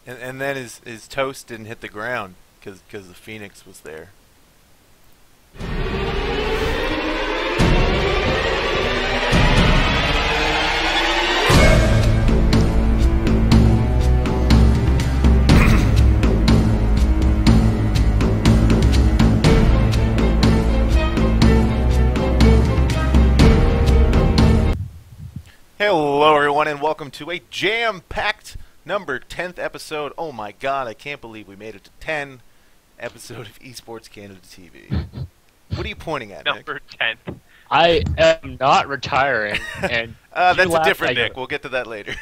And then his toast didn't hit the ground because the Phoenix was there. Hello everyone and welcome to a jam-packed number 10th episode. Oh my god, I can't believe we made it to 10 episode of Esports Canada TV. What are you pointing at, Nick? Number 10. I am not retiring, and that's a different Nick. We'll get to that later.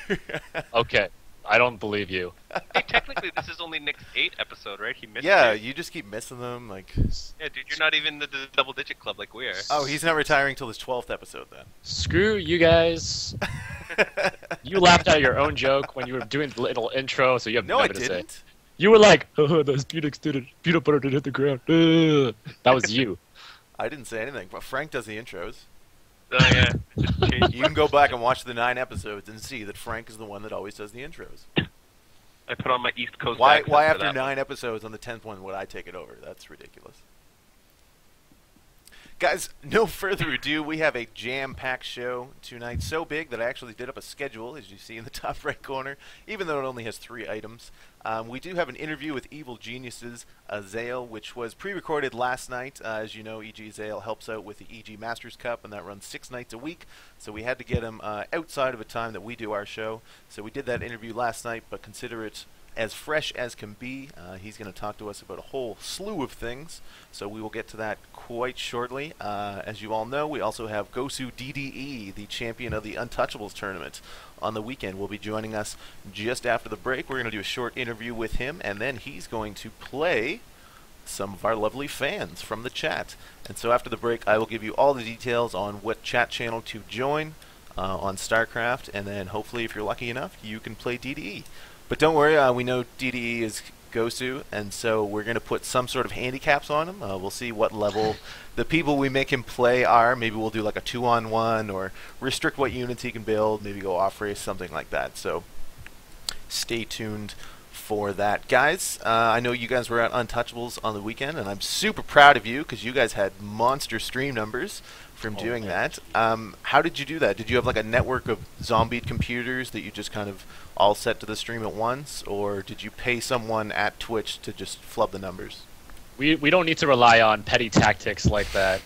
Okay, I don't believe you. Hey, technically this is only Nick's 8th episode, right? He missed it. You just keep missing them. Like, yeah, dude, you're not even the double-digit club like we are. Oh, he's not retiring till his 12th episode then. Screw you guys. You laughed at your own joke when you were doing the little intro, so you have nothing to say. You were like, "Oh, those peanut butter didn't hit the ground." That was you. I didn't say anything, but Frank does the intros. Oh yeah. You can go back and watch the 9 episodes and see that Frank is the one that always does the intros. I put on my East Coast Why accent for after that 9 one. episodes on the 10th one would I take it over? That's ridiculous. Guys, no further ado, we have a jam-packed show tonight. So big that I actually did up a schedule, as you see in the top right corner, even though it only has 3 items. We do have an interview with Evil Genius's Azael, which was pre-recorded last night. As you know, EG.Azael helps out with the EG Masters Cup, and that runs 6 nights a week. So we had to get him outside of a time that we do our show. So we did that interview last night, but consider it as fresh as can be. He's going to talk to us about a whole slew of things, so we will get to that quite shortly. As you all know, we also have Gosu.DDE, the champion of the Untouchables tournament, on the weekend. Will be joining us just after the break. We're going to do a short interview with him, and then he's going to play some of our lovely fans from the chat. And so after the break, I will give you all the details on what chat channel to join on StarCraft, and then hopefully, if you're lucky enough, you can play DDE. But don't worry, we know DDE is Gosu, and so we're going to put some sort of handicaps on him. We'll see what level the people we make him play are. Maybe we'll do like a 2-on-1, or restrict what units he can build, maybe go off-race, something like that. So stay tuned for that. Guys, I know you guys were at Untouchables on the weekend, and I'm super proud of you because you guys had monster stream numbers from doing that. How did you do that? Did you have like a network of zombied computers that you just kind of all set to the stream at once, or did you pay someone at Twitch to just flub the numbers? We don't need to rely on petty tactics like that,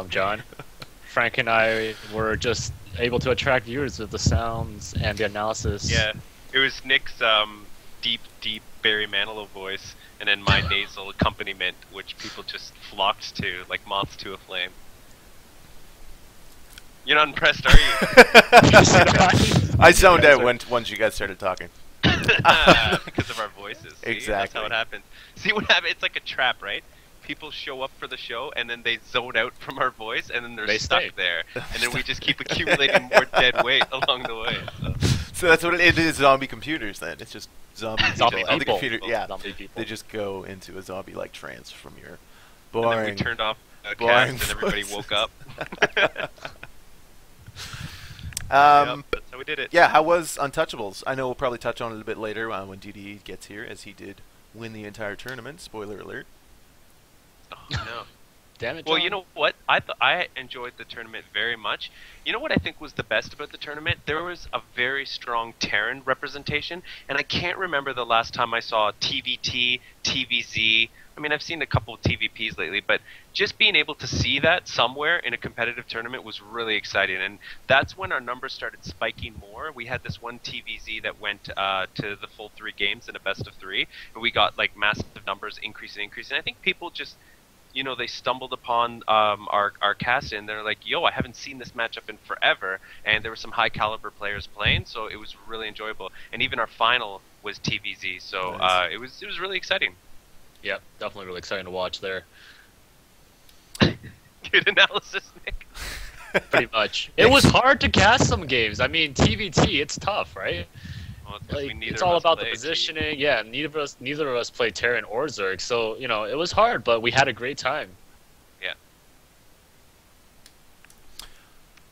John. Frank and I were just able to attract viewers with the sounds and the analysis. Yeah, it was Nick's deep Barry Manilow voice, and then my nasal accompaniment, which people just flocked to like moths to a flame. You're not impressed, are you? I zoned out once you guys started talking. Because of our voices. See? Exactly. That's how it happens. See what happens? It's like a trap, right? People show up for the show, and then they zone out from our voice, and then they're stuck there. And then we just keep accumulating more dead weight along the way. So that's what it is, zombie computers then. It's just zombie people. People. The computer, yeah, Zombie people. they just go into a zombie-like trance from your boring... And then we turned off the cast, and everybody woke up. Yep, that's how we did it. Yeah, how was Untouchables? I know we'll probably touch on it a little bit later when DDE gets here, as he did win the entire tournament. Spoiler alert. Oh, no. Damn it, John. Well, you know what? I enjoyed the tournament very much. You know what I think was the best about the tournament? There was a very strong Terran representation, and I can't remember the last time I saw TVT, TVZ. I mean, I've seen a couple of TVPs lately, but just being able to see that somewhere in a competitive tournament was really exciting, and that's when our numbers started spiking more. We had this one TVZ that went to the full 3 games in a best of 3, and we got like massive numbers increasing. I think people just, you know, they stumbled upon our cast, and they're like, yo, I haven't seen this matchup in forever, and there were some high caliber players playing, so it was really enjoyable. And even our final was TVZ, so nice. it was really exciting. Yeah, definitely really exciting to watch there. Good analysis, Nick. Pretty much. It was hard to cast some games. I mean, TVT, it's tough, right? Well, it's 'cause we neither It's of all us about the played, positioning. Yeah, neither of us played Terran or Zerg, so you know it was hard, but we had a great time. Yeah.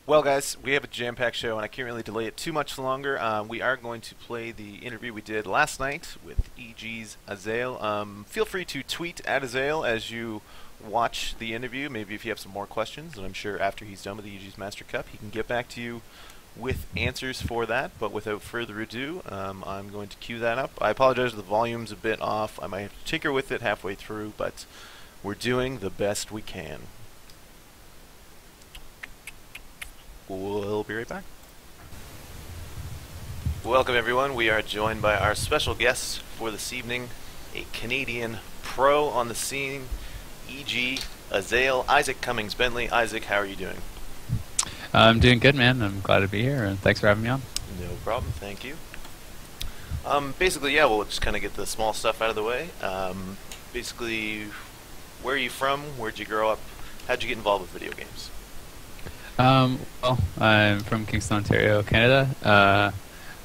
Well, guys, we have a jam-packed show, and I can't really delay it too much longer. We are going to play the interview we did last night with EG.Azael. Feel free to tweet at Azael as you watch the interview. Maybe if you have some more questions, and I'm sure after he's done with the EG's Master Cup, he can get back to you with answers for that. But without further ado, I'm going to cue that up. I apologize, the volume's a bit off. I might have to tinker with it halfway through, but we're doing the best we can. We'll be right back. Welcome, everyone. We are joined by our special guest for this evening, a Canadian pro on the scene, EG.Azael, Isaac Cummings-Bentley. Isaac, how are you doing? I'm doing good, man. I'm glad to be here, and thanks for having me on. No problem. Thank you. Basically, yeah, we'll just kind of get the small stuff out of the way. Basically, where are you from? Where'd you grow up? How'd you get involved with video games? Well, I'm from Kingston, Ontario, Canada.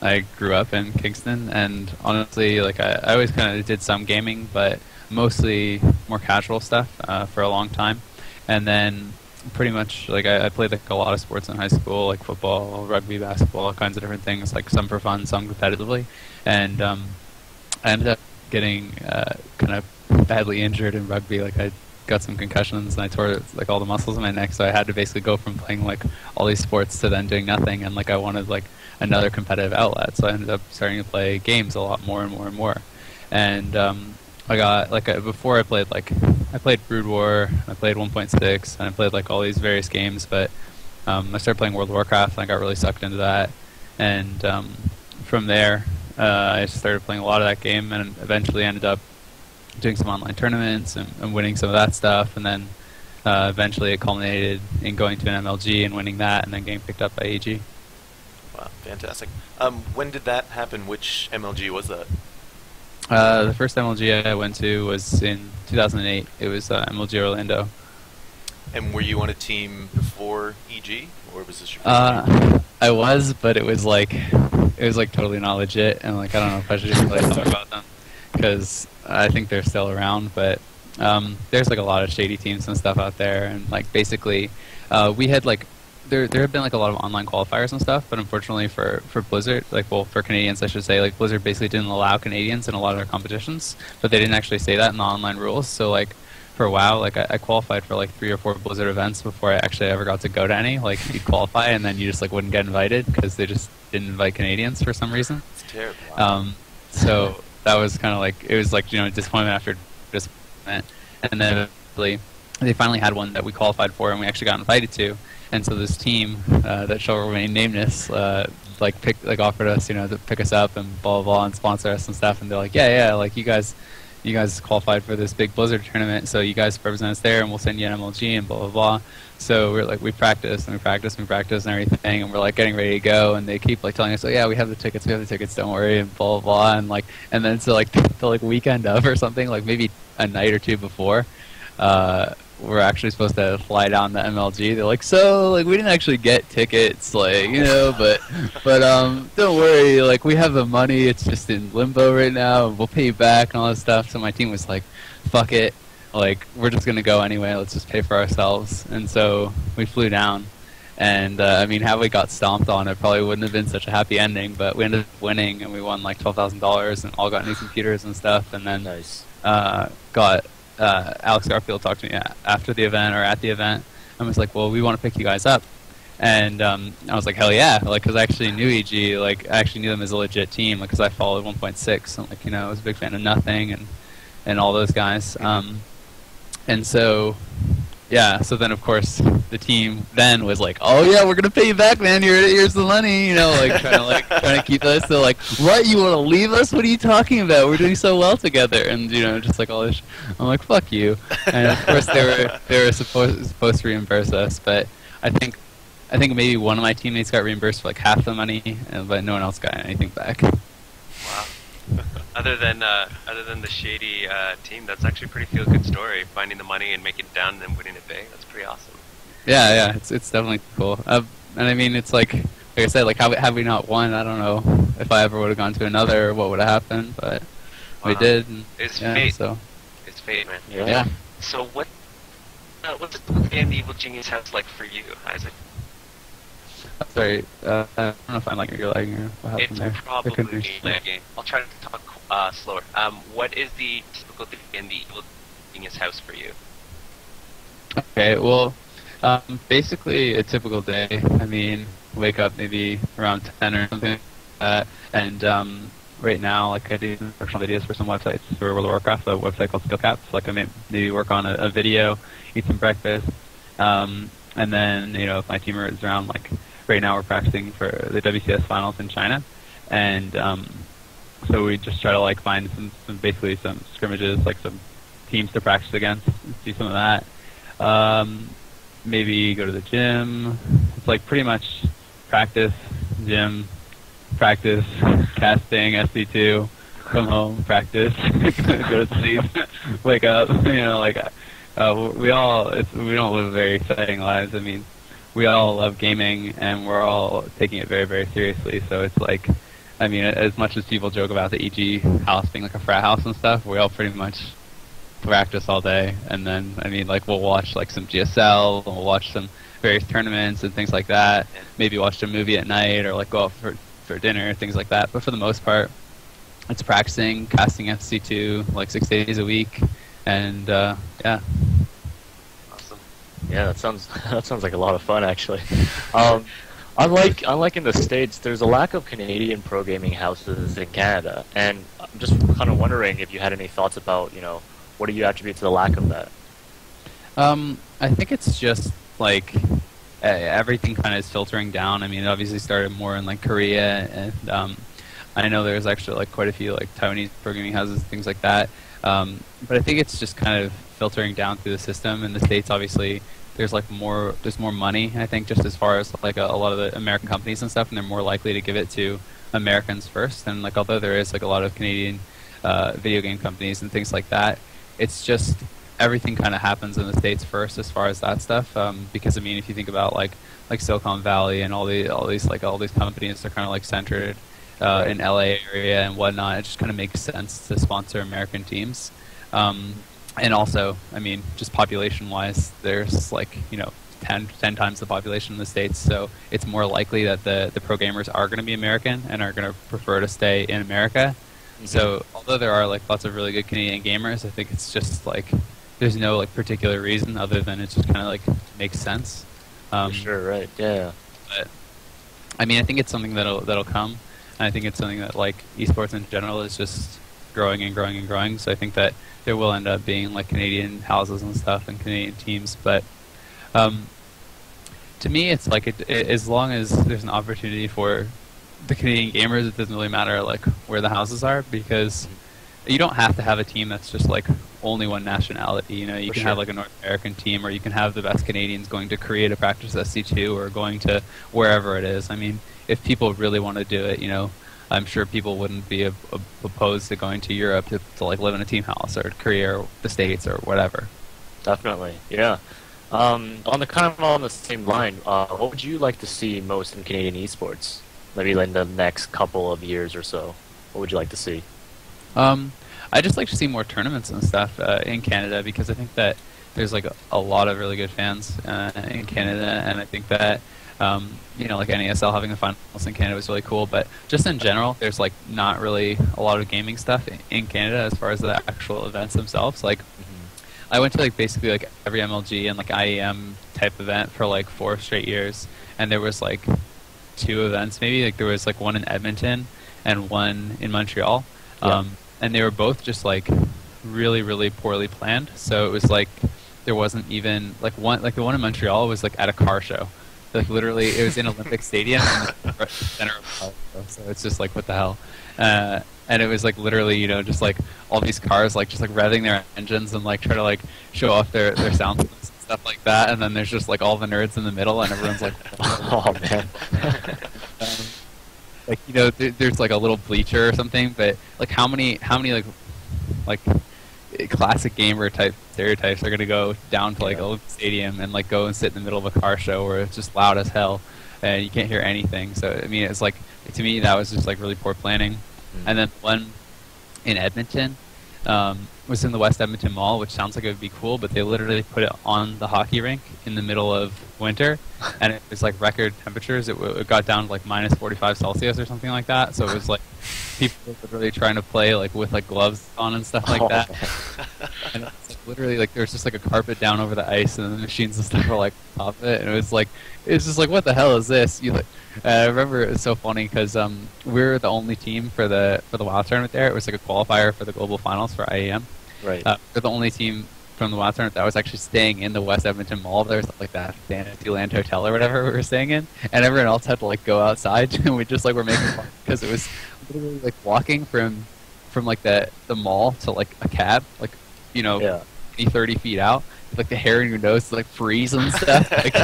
I grew up in Kingston, and honestly, like I always kind of did some gaming, but mostly more casual stuff for a long time. And then pretty much, like I played like a lot of sports in high school, like football, rugby, basketball, all kinds of different things, like some for fun, some competitively. And I ended up getting kind of badly injured in rugby. Like I got some concussions and I tore like all the muscles in my neck, so I had to basically go from playing like all these sports to then doing nothing, and like I wanted like another competitive outlet, so I ended up starting to play games a lot more and more and more. And I got like before I played Brood War, I played 1.6, and I played like all these various games, but I started playing World of Warcraft and I got really sucked into that, and from there I started playing a lot of that game, and eventually ended up doing some online tournaments and winning some of that stuff, and then eventually it culminated in going to an MLG and winning that, and then getting picked up by EG. Wow, fantastic. When did that happen? Which MLG was that? The first MLG I went to was in 2008. It was MLG Orlando. And were you on a team before EG, or was this your first team? I was, but it was like totally not legit, and like I don't know if I should really talk about them, because I think they're still around, but there's like a lot of shady teams and stuff out there, and like basically we had like there have been like a lot of online qualifiers and stuff, but unfortunately for Blizzard, like, well, for Canadians I should say, like Blizzard basically didn't allow Canadians in a lot of their competitions, but they didn't actually say that in the online rules. So like for a while, like I qualified for like 3 or 4 Blizzard events before I actually ever got to go to any. Like you'd qualify and then you just like wouldn't get invited because they just didn't invite Canadians for some reason. It's terrible. So that was kind of like, it was like, you know, disappointment after disappointment, and then they finally had one that we qualified for and we actually got invited to. And so this team that shall remain nameless, like offered us, you know, to pick us up and blah blah blah and sponsor us and stuff. And they're like, yeah, like you guys qualified for this big Blizzard tournament, so you guys represent us there, and we'll send you an MLG and blah blah blah. So we're like, we practiced and everything, and we're like getting ready to go, and they keep like telling us, oh yeah, we have the tickets, don't worry, and blah blah blah. And then so like the like weekend of or something, like maybe a night or two before, we're actually supposed to fly down to MLG. They're like, so like we didn't actually get tickets, like, you know, but don't worry, like we have the money, it's just in limbo right now, we'll pay you back and all this stuff. So my team was like, fuck it, like we're just gonna go anyway, let's just pay for ourselves. And so we flew down, and I mean, how we got stomped on, it probably wouldn't have been such a happy ending, but we ended up winning, and we won like $12,000 and all got new computers and stuff. And then Nice. got Alex Garfield talked to me after the event, or at the event, and was like, well, we want to pick you guys up. And I was like, hell yeah, like, because I actually knew EG, like I actually knew them as a legit team, like, because I followed 1.6, and like, you know, I was a big fan of Nothing and all those guys. And so yeah, so then of course the team then was like, oh yeah, we're gonna pay you back, man, here's the money, you know, like trying to keep us. They're like, what, you want to leave us? What are you talking about? We're doing so well together, and you know, just like all this. I'm like, fuck you. And of course they were supposed to reimburse us, but I think maybe one of my teammates got reimbursed for like half the money, but no one else got anything back. Wow. Other than the shady team, that's actually a pretty feel-good story. Finding the money and making it down and then winning it big. That's pretty awesome. Yeah, it's definitely cool. And I mean, it's like like I said, like had we not won, I don't know if I ever would have gone to another, or what would have happened, but we did. And, it's yeah, fate. So It's fate, man. yeah. So what's the game the Evil Genius House like for you, Isaac? Sorry, I don't know if I'm like you're lagging or what happened It's there. probably a game. I'll try to talk slower. What is the typical day in the Evil Genius House for you? Okay, well, basically a typical day. I mean, wake up maybe around 10 or something like that, and right now, like, I do instructional videos for some websites for World of Warcraft, a website called SkillCap. So, like, I maybe work on a video, eat some breakfast, and then, you know, if my team is around, like, right now we're practicing for the WCS finals in China, and so we just try to, like, find basically some scrimmages, like some teams to practice against, do some of that. Maybe go to the gym. It's like pretty much practice, gym, practice, casting, SC2, come home, practice, go to sleep, wake up. You know, like we don't live very exciting lives. I mean, we all love gaming and we're all taking it very, very seriously. So it's like, I mean, as much as people joke about the EG house being like a frat house and stuff, we all pretty much practice all day, and then I mean, like, we'll watch like some GSL, and we'll watch some various tournaments and things like that. Maybe watch a movie at night, or like go out for dinner, things like that. But for the most part, it's practicing, casting FC2 like 6 days a week, and yeah. Awesome. Yeah, that sounds like a lot of fun, actually. Unlike in the States, there's a lack of Canadian pro gaming houses in Canada, and I'm just kind of wondering if you had any thoughts about, you know, what do you attribute to the lack of that? I think it's just like everything kind of is filtering down. I mean, it obviously started more in like Korea, and I know there's actually like quite a few like Taiwanese programming houses, things like that. But I think it's just kind of filtering down through the system. In the States, obviously, there's more money. I think just as far as like a lot of the American companies and stuff, and they're more likely to give it to Americans first. And like although there is like a lot of Canadian video game companies and things like that, it's just everything kind of happens in the States first as far as that stuff. Because I mean, if you think about like Silicon Valley and all these companies are kind of like centered in LA area and whatnot, it just kind of makes sense to sponsor American teams. And also, I mean, just population-wise, there's like, you know, 10 times the population in the States, so it's more likely that the pro gamers are going to be American and are going to prefer to stay in America. So although there are like lots of really good Canadian gamers, I think it's just like there's no like particular reason other than it just kind of like makes sense. For sure, right? Yeah. But I mean, I think it's something that'll come, and I think it's something that like esports in general is just growing and growing and growing. So I think that there will end up being like Canadian houses and stuff and Canadian teams, but to me, it's like as long as there's an opportunity for the Canadian gamers, it doesn't really matter like where the houses are, because you don't have to have a team that's just like only one nationality. You know, you can have like a North American team, or you can have the best Canadians going to Korea to practice SC2, or going to wherever it is. I mean, if people really want to do it, you know, I'm sure people wouldn't be opposed to going to Europe to like live in a team house, or Korea, or the States, or whatever. Definitely, yeah. On the same line, what would you like to see most in Canadian esports? Maybe in the next couple of years or so. What would you like to see? I'd just like to see more tournaments and stuff in Canada, because I think that there's like a lot of really good fans in Canada, and I think that you know, like NASL having the finals in Canada was really cool. But just in general, there's like not really a lot of gaming stuff in Canada as far as the actual events themselves. Like I went to like basically like every MLG and like IEM type event for like 4 straight years, and there was like 2 events maybe. Like there was like one in Edmonton and one in Montreal, and they were both just like really, really poorly planned. So it was like there wasn't even like the one in Montreal was like at a car show. Like literally, it was in Olympic Stadium in the center of the car show. So it's just like, what the hell? And it was like literally, you know, just like all these cars like just like revving their engines and like try to like show off their sound and stuff like that. And then there's just like all the nerds in the middle, and everyone's like, oh man. Like, you know, there's like a little bleacher or something, but like how many like classic gamer type stereotypes are gonna go down to like Olympic Stadium and like go and sit in the middle of a car show where it's just loud as hell. and you can't hear anything. So I mean, it's like, to me, that was just like really poor planning. And then one in Edmonton was in the West Edmonton Mall, which sounds like it would be cool, but they literally put it on the hockey rink in the middle of winter, and it was like record temperatures. It got down to like minus 45 Celsius or something like that. So it was like people were really trying to play like with like gloves on and stuff like that. And it's like literally like there's just like a carpet down over the ice, and the machines and stuff were like on top of it, and it's just like, what the hell is this? I remember it was so funny because we were the only team for the WoW tournament there. It was like a qualifier for the global finals for IEM. Right. We're the only team from the WoW tournament that was actually staying in the West Edmonton Mall. There was like that Fantasyland Hotel or whatever we were staying in, and everyone else had to like go outside, and we just like were making fun because it was literally like walking from like the mall to like a cab, like 30 feet out, with, like the hair in your nose to, like freeze and stuff. Like,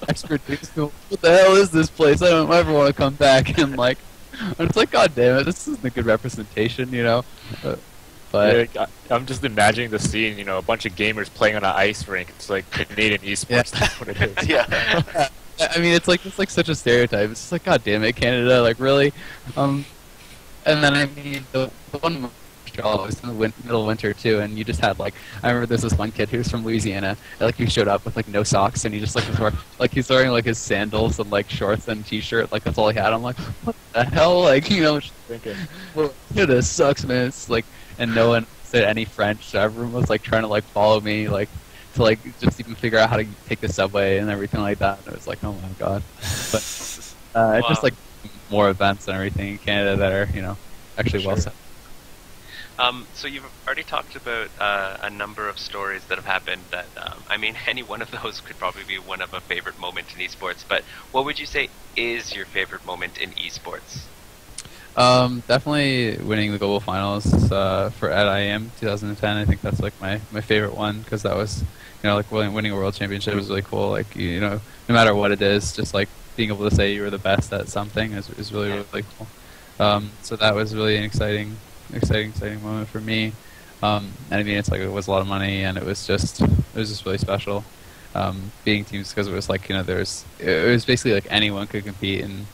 expert dudes go, what the hell is this place? I don't ever want to come back. And like, it's like, God damn it, this isn't a good representation, But yeah, I'm just imagining the scene, a bunch of gamers playing on an ice rink. It's like Canadian esports. Yeah. That's what it is. Yeah. I mean, it's like such a stereotype. It's just like, God damn it, Canada, like really. And then I mean, the one Montreal was in the middle of winter too, and you just had like, I remember there's this one kid who was from Louisiana, and, like he showed up with like no socks, and he just like he's wearing like his sandals and like shorts and t-shirt, like that's all he had. I'm like, what the hell, like just thinking, well, this sucks, man. It's like, and no one said any French, so everyone was like trying to like follow me, like to like just even figure out how to take the subway and everything like that. And it was like, oh my god. But Wow. it's just like more events and everything in Canada that are actually well set. So you've already talked about a number of stories that have happened that, I mean, any one of those could probably be one of a favorite moment in esports, but what would you say is your favorite moment in esports? Definitely winning the global finals for at IEM 2010. I think that's like my favorite one, because that was, like winning a world championship was really cool. Like, no matter what it is, just like being able to say you were the best at something is really, really cool. So that was really an exciting moment for me. And I mean, it's like, it was a lot of money, and it was just really special. Being teams, because it was like, it was basically like anyone could compete, and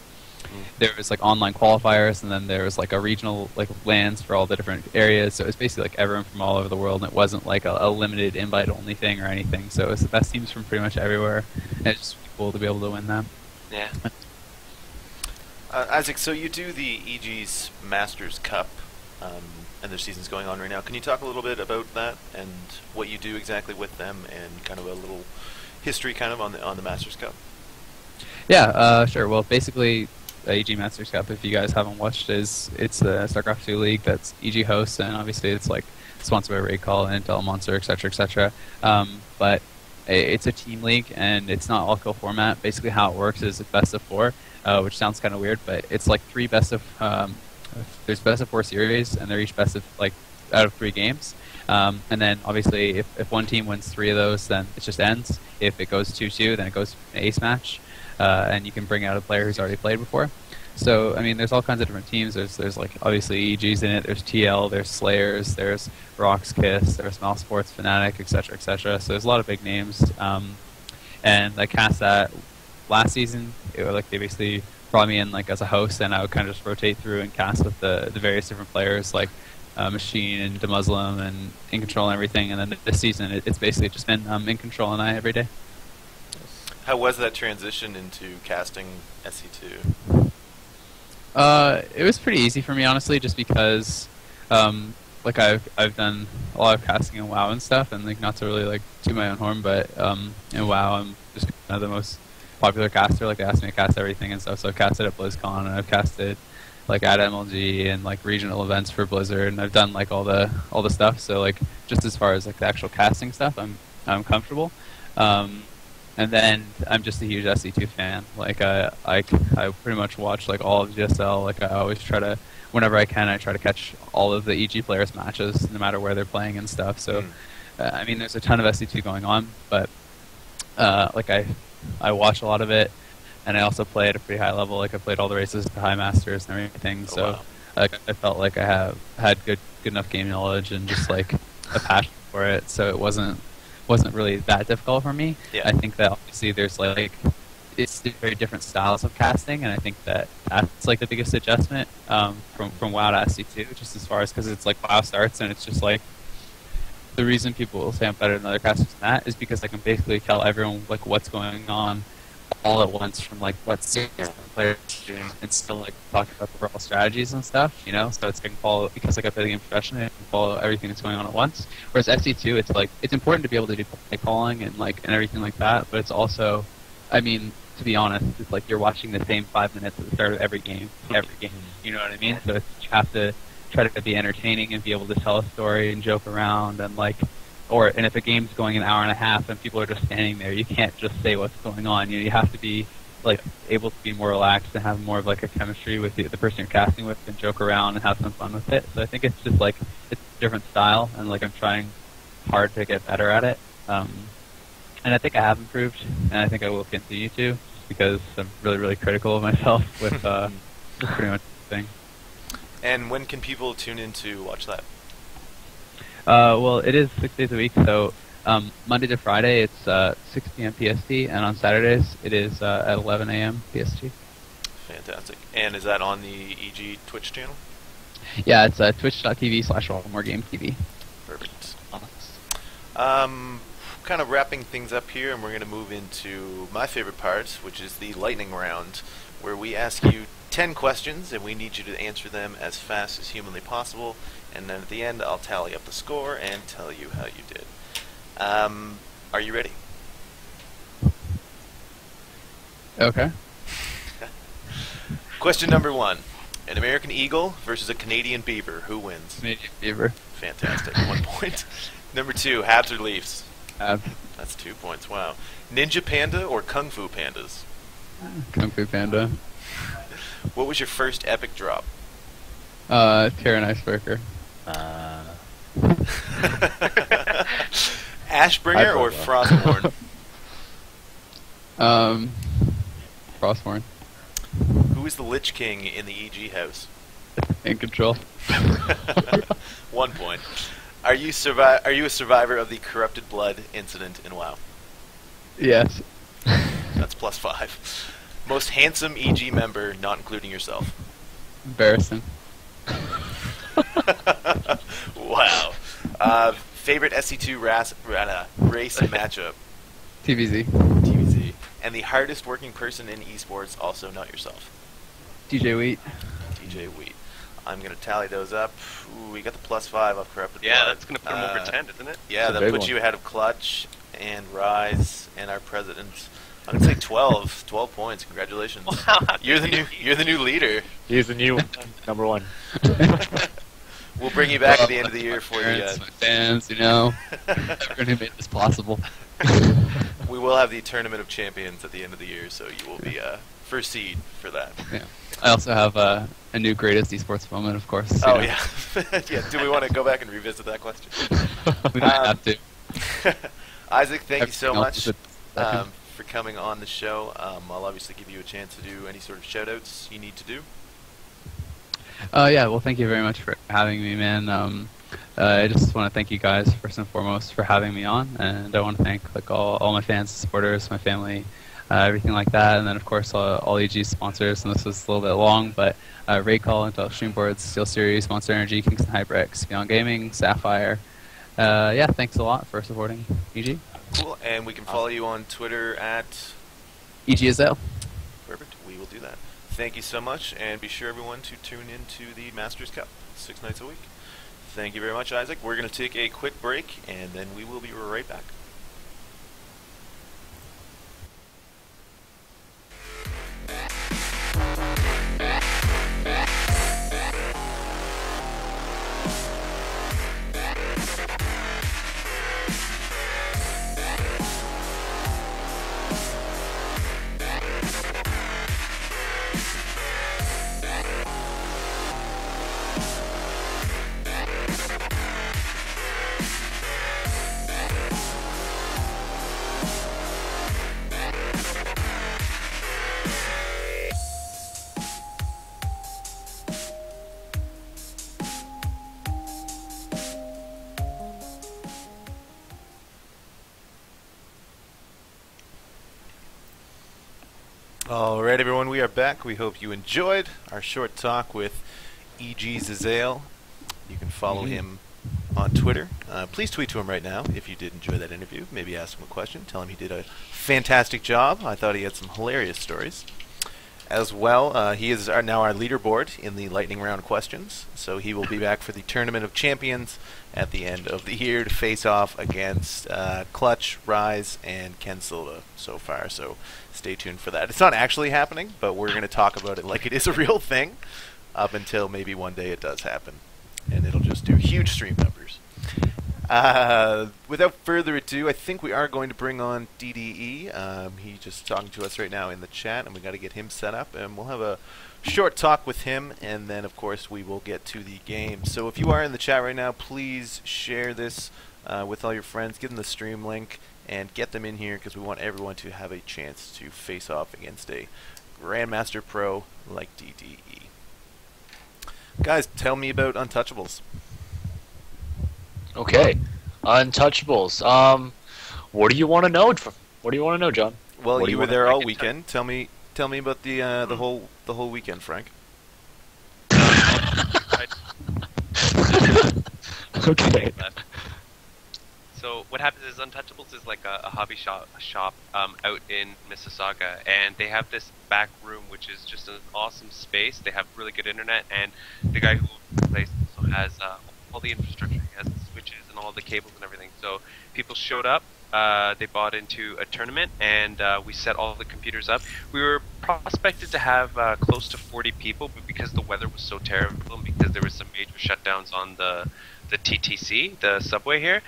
there was like online qualifiers, and then there was like a regional like lands for all the different areas. So it was basically like everyone from all over the world, and it wasn't like a limited invite only thing or anything. So it was the best teams from pretty much everywhere, and it's just cool to be able to win that. Yeah. Isaac, so you do the EG's Masters Cup, and their season's going on right now. Can you talk a little bit about that and what you do exactly with them, and kind of a little history kind of on the Masters Cup? Yeah, sure. Well, basically, the EG Masters Cup, if you guys haven't watched, it's the StarCraft 2 league that's EG hosts, and obviously it's like sponsored by Raycall and Intel Monster, etc., etc. But it's a team league, and it's not all-kill format. Basically, how it works is a best of 4, which sounds kind of weird, but it's like 3 best of. There's best of 4 series, and they're each best of out of 3 games. And then obviously, if one team wins 3 of those, then it just ends. If it goes 2-2, then it goes an ace match. And you can bring out a player who's already played before. So, I mean, there's all kinds of different teams. There's like, obviously, EG's in it. There's TL, there's Slayers, there's Rox Kiss, there's Mal Sports, Fnatic, etc., etc. So there's a lot of big names. And I cast that last season. They basically brought me in like as a host, and I would kind of just rotate through and cast with the various different players, like Machine and DeMuslim and In Control and everything. And then this season, it's basically just been In Control and I every day. How was that transition into casting SC2? It was pretty easy for me, honestly, just because like I've done a lot of casting in WoW and stuff, and like not to really like toot my own horn, but in WoW I'm just kind of the most popular caster. Like they asked me to cast everything and stuff, so I've casted at BlizzCon, and I've casted like at MLG and like regional events for Blizzard, and I've done like all the stuff. So like just as far as like the actual casting stuff, I'm comfortable. And then I'm just a huge SC2 fan. Like I pretty much watch like all of GSL. Like I always try to, whenever I can, I try to catch all of the EG players' matches, no matter where they're playing and stuff. So I mean, there's a ton of SC2 going on, but like I watch a lot of it, and I also play at a pretty high level. Like I played all the races to High Masters and everything. Oh, so wow. like I felt like I had good enough game knowledge and just like a passion for it. So it wasn't really that difficult for me. Yeah. I think that obviously there's like it's very different styles of casting, and I think that's like the biggest adjustment from WoW to SC2, just as far as because it's like WoW starts and it's just like the reason people will say I'm better than other casters than that is because I can basically tell everyone like what's going on all at once from like what series the players are doing and still like talk about the overall strategies and stuff, you know. So it's I can follow because like I play the game professionally, I can follow everything that's going on at once. Whereas SC2, it's like it's important to be able to do play calling and like and everything like that, but it's also, I mean, to be honest, it's like you're watching the same 5 minutes at the start of every game. You know what I mean? So it's, you have to try to be entertaining and be able to tell a story and joke around and like, and if a game's going an hour and a half and people are just standing there, you can't just say what's going on. You have to be like able to be more relaxed and have more of like a chemistry with the person you're casting with and joke around and have some fun with it. So I think it's just like it's a different style and like I'm trying hard to get better at it. And I think I have improved, and I think I will continue to, because I'm really, really critical of myself with pretty much everything. And when can people tune in to watch that? Well, it is 6 days a week, so Monday to Friday it's 6 p.m. PST, and on Saturdays it is at 11 a.m. PST. Fantastic. And is that on the EG Twitch channel? Yeah, it's twitch.tv/AllMoreGameTV. Perfect. Kind of wrapping things up here, and we're going to move into my favorite part, which is the lightning round, where we ask you 10 questions, and we need you to answer them as fast as humanly possible, and then at the end, I'll tally up the score and tell you how you did. Are you ready? Okay. Question number 1. An American eagle versus a Canadian beaver. Who wins? Canadian beaver. Fantastic. 1 point. Number 2. Habs or Leafs? Habs. That's 2 points. Wow. Ninja panda or kung fu pandas? Kung Fu Panda. What was your first epic drop? Terran Icebreaker. Ashbringer or Frostborn? Frostborn. Who is the Lich King in the EG house? In control. 1 point. Are you a survivor of the corrupted blood incident in WoW? Yes. That's +5. Most handsome EG member, not including yourself? Embarrassing. Wow. Favorite SC2 race matchup? TVZ. TVZ. And the hardest working person in esports, also not yourself? DJ Wheat. DJ Wheat. I'm going to tally those up. Ooh, we got the +5 off corrupted blood. Yeah, that's going to put him over 10, isn't it? Yeah, that puts you ahead of Clutch and Rise and our president. I'm going to say 12. 12 points. Congratulations. Wow, You're the new leader. He's the new number 1. We'll bring you back at the end of the year for my fans, you know, everyone who made this possible. We will have the Tournament of Champions at the end of the year, so you will be first seed for that. Yeah. I also have a new greatest esports moment, of course. Oh, yeah. Yeah. Do we want to go back and revisit that question? We might have to. Isaac, thank you so much for coming on the show. I'll obviously give you a chance to do any sort of shout-outs you need to do. Yeah, well, thank you very much for having me, man. I just want to thank you guys, first and foremost, for having me on, and I want to thank like all my fans, supporters, my family, everything like that, and then, of course, all EG sponsors, and this was a little bit long, but Raycall, Intel Streamboards, Steel Series, Monster Energy, Kingston HyperX, Beyond Gaming, Sapphire. Yeah, thanks a lot for supporting EG. Cool, and we can follow you on Twitter at EG.Azael. Perfect, we will do that. Thank you so much, and be sure, everyone, to tune into the Masters Cup 6 nights a week. Thank you very much, Isaac. We're going to take a quick break, and then we will be right back. Alright everyone, we are back. We hope you enjoyed our short talk with EG.Azael. You can follow him on Twitter. Please tweet to him right now if you did enjoy that interview. Maybe ask him a question. Tell him he did a fantastic job. I thought he had some hilarious stories. As well, he is now our leaderboard in the lightning round questions. So he will be back for the Tournament of Champions at the end of the year to face off against Clutch, Rise, and Ken Silva so far. So stay tuned for that. It's not actually happening, but we're going to talk about it like it is a real thing up until maybe one day it does happen. And it'll just do huge stream numbers. Without further ado, I think we are going to bring on DDE. He's just talking to us right now in the chat, and we got to get him set up, and we'll have a short talk with him, and then of course we will get to the game. So if you are in the chat right now, please share this with all your friends, give them the stream link, and get them in here because we want everyone to have a chance to face off against a Grandmaster Pro like DDE. Guys, tell me about Untouchables. Okay, Untouchables. What do you want to know? What do you want to know, John? Well, you were there all weekend. Tell me about the whole weekend, Frank. Okay. So what happens is Untouchables is like a hobby shop out in Mississauga, and they have this back room which is just an awesome space. They have really good internet, and the guy who owns the place also has all the infrastructure. He has the switches and all the cables and everything. So people showed up. They bought into a tournament, and we set all the computers up. We were prospected to have close to 40 people, but because the weather was so terrible and because there was some major shutdowns on the TTC, the subway here,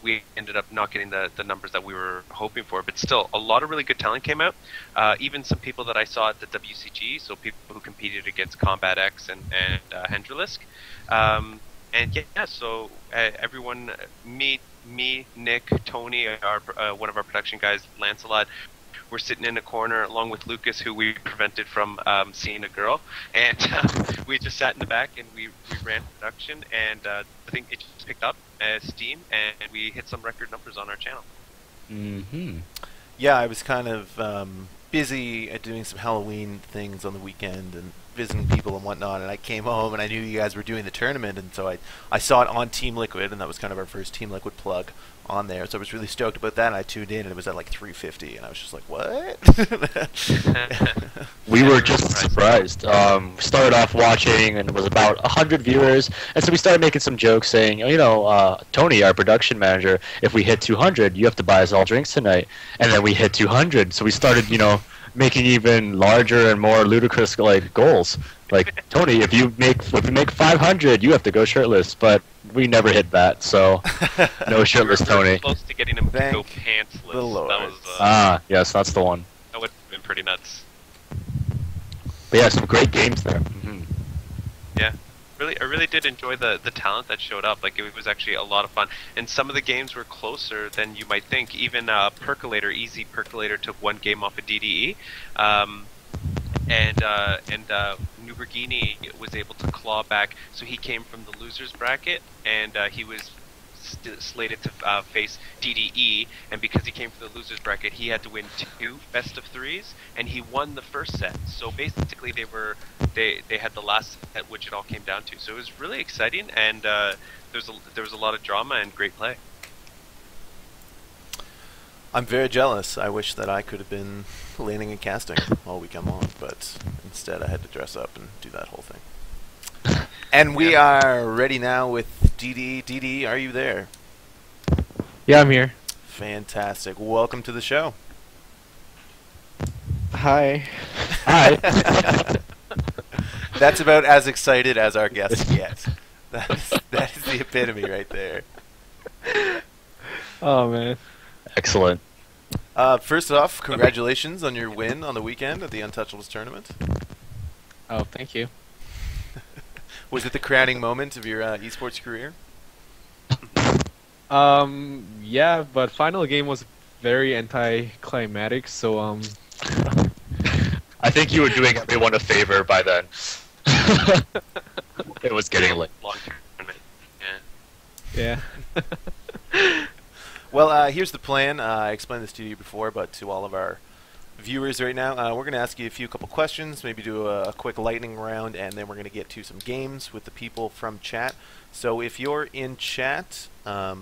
we ended up not getting the numbers that we were hoping for. But still, a lot of really good talent came out. Even some people that I saw at the WCG, so people who competed against Combat X and Hendrilisk. And yeah, so everyone, me, Nick, Tony, one of our production guys, Lancelot, we're sitting in a corner along with Lucas, who we prevented from seeing a girl, and we just sat in the back and we ran production, and I think it just picked up steam, and we hit some record numbers on our channel. Yeah, I was kind of busy at doing some Halloween things on the weekend and visiting people and whatnot, and I came home and I knew you guys were doing the tournament, and so I saw it on Team Liquid, and that was kind of our first Team Liquid plug on there, so I was really stoked about that, and I tuned in and it was at like 350, and I was just like, what? We were just surprised. We started off watching, and it was about 100 viewers, and so we started making some jokes saying, Tony, our production manager, if we hit 200, you have to buy us all drinks tonight. And then we hit 200, so we started, making even larger and more ludicrous goals. Like, Tony, if we make 500, you have to go shirtless. But we never hit that, so no shirtless Tony. Close to getting him to go pantsless. The Lord. That was, yes, that's the one. That would have been pretty nuts. But yeah, some great games there. Yeah, I really did enjoy the talent that showed up. Like, it was actually a lot of fun, and some of the games were closer than you might think. Even Percolator, Easy Percolator, took one game off of DDE, and Nubergini was able to claw back. So he came from the losers bracket, and he was slated to face DDE, and because he came from the losers bracket, he had to win 2 best of 3s, and he won the first set. So basically, they had the last set, which it all came down to. So it was really exciting, and there was a lot of drama and great play. I'm very jealous. I wish that I could have been laning and casting all week I'm on, but instead I had to dress up and do that whole thing. And we are ready now with DDE. DDE, are you there? Yeah, I'm here. Fantastic. Welcome to the show. Hi. Hi. That's about as excited as our guests get. That is the epitome right there. Oh, man. Excellent. First off, congratulations on your win on the weekend at the Untouchables tournament. Oh, thank you. Was it the crowning moment of your esports career? Yeah, but final game was very anticlimactic, so I think you were doing everyone a favor by then. It was getting late. Long tournament. yeah. Well, here's the plan. I explained this to you before, but to all of our viewers right now. We're going to ask you a couple questions, maybe do a quick lightning round, and then we're going to get to some games with the people from chat. So if you're in chat or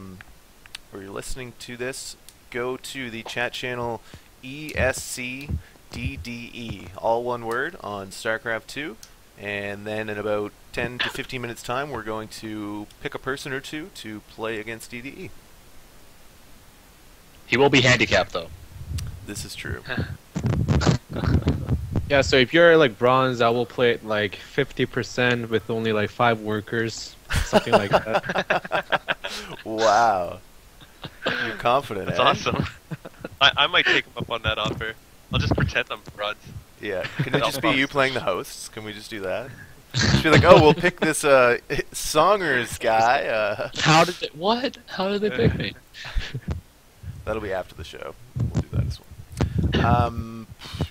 you're listening to this, go to the chat channel ESC.DDE, all one word, on StarCraft 2. And then in about 10 to 15 minutes time, we're going to pick a person or two to play against DDE. He will be handicapped, though. This is true. Yeah, so if you're like bronze, I will play it like 50% with only like 5 workers, something like that. Wow. You're confident, That's awesome. I might take him up on that offer. I'll just pretend I'm bronze. Yeah. Can it just be you playing the hosts? Can we just do that? Just be like, oh, we'll pick this Songers guy. How did they, what? How did they pick me? That'll be after the show. We'll do that as well.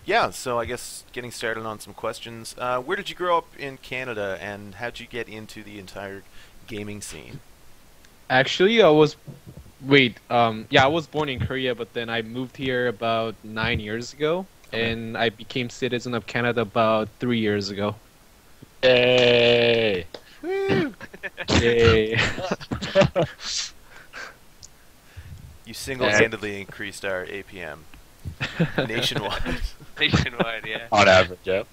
Yeah, so I guess getting started on some questions. Where did you grow up in Canada, and how'd you get into the entire gaming scene? Actually, I was born in Korea, but then I moved here about 9 years ago, and I became citizen of Canada about 3 years ago. Yay! Woo! Yay! You single-handedly increased our APM nationwide. Nationwide, yeah. On average, yeah.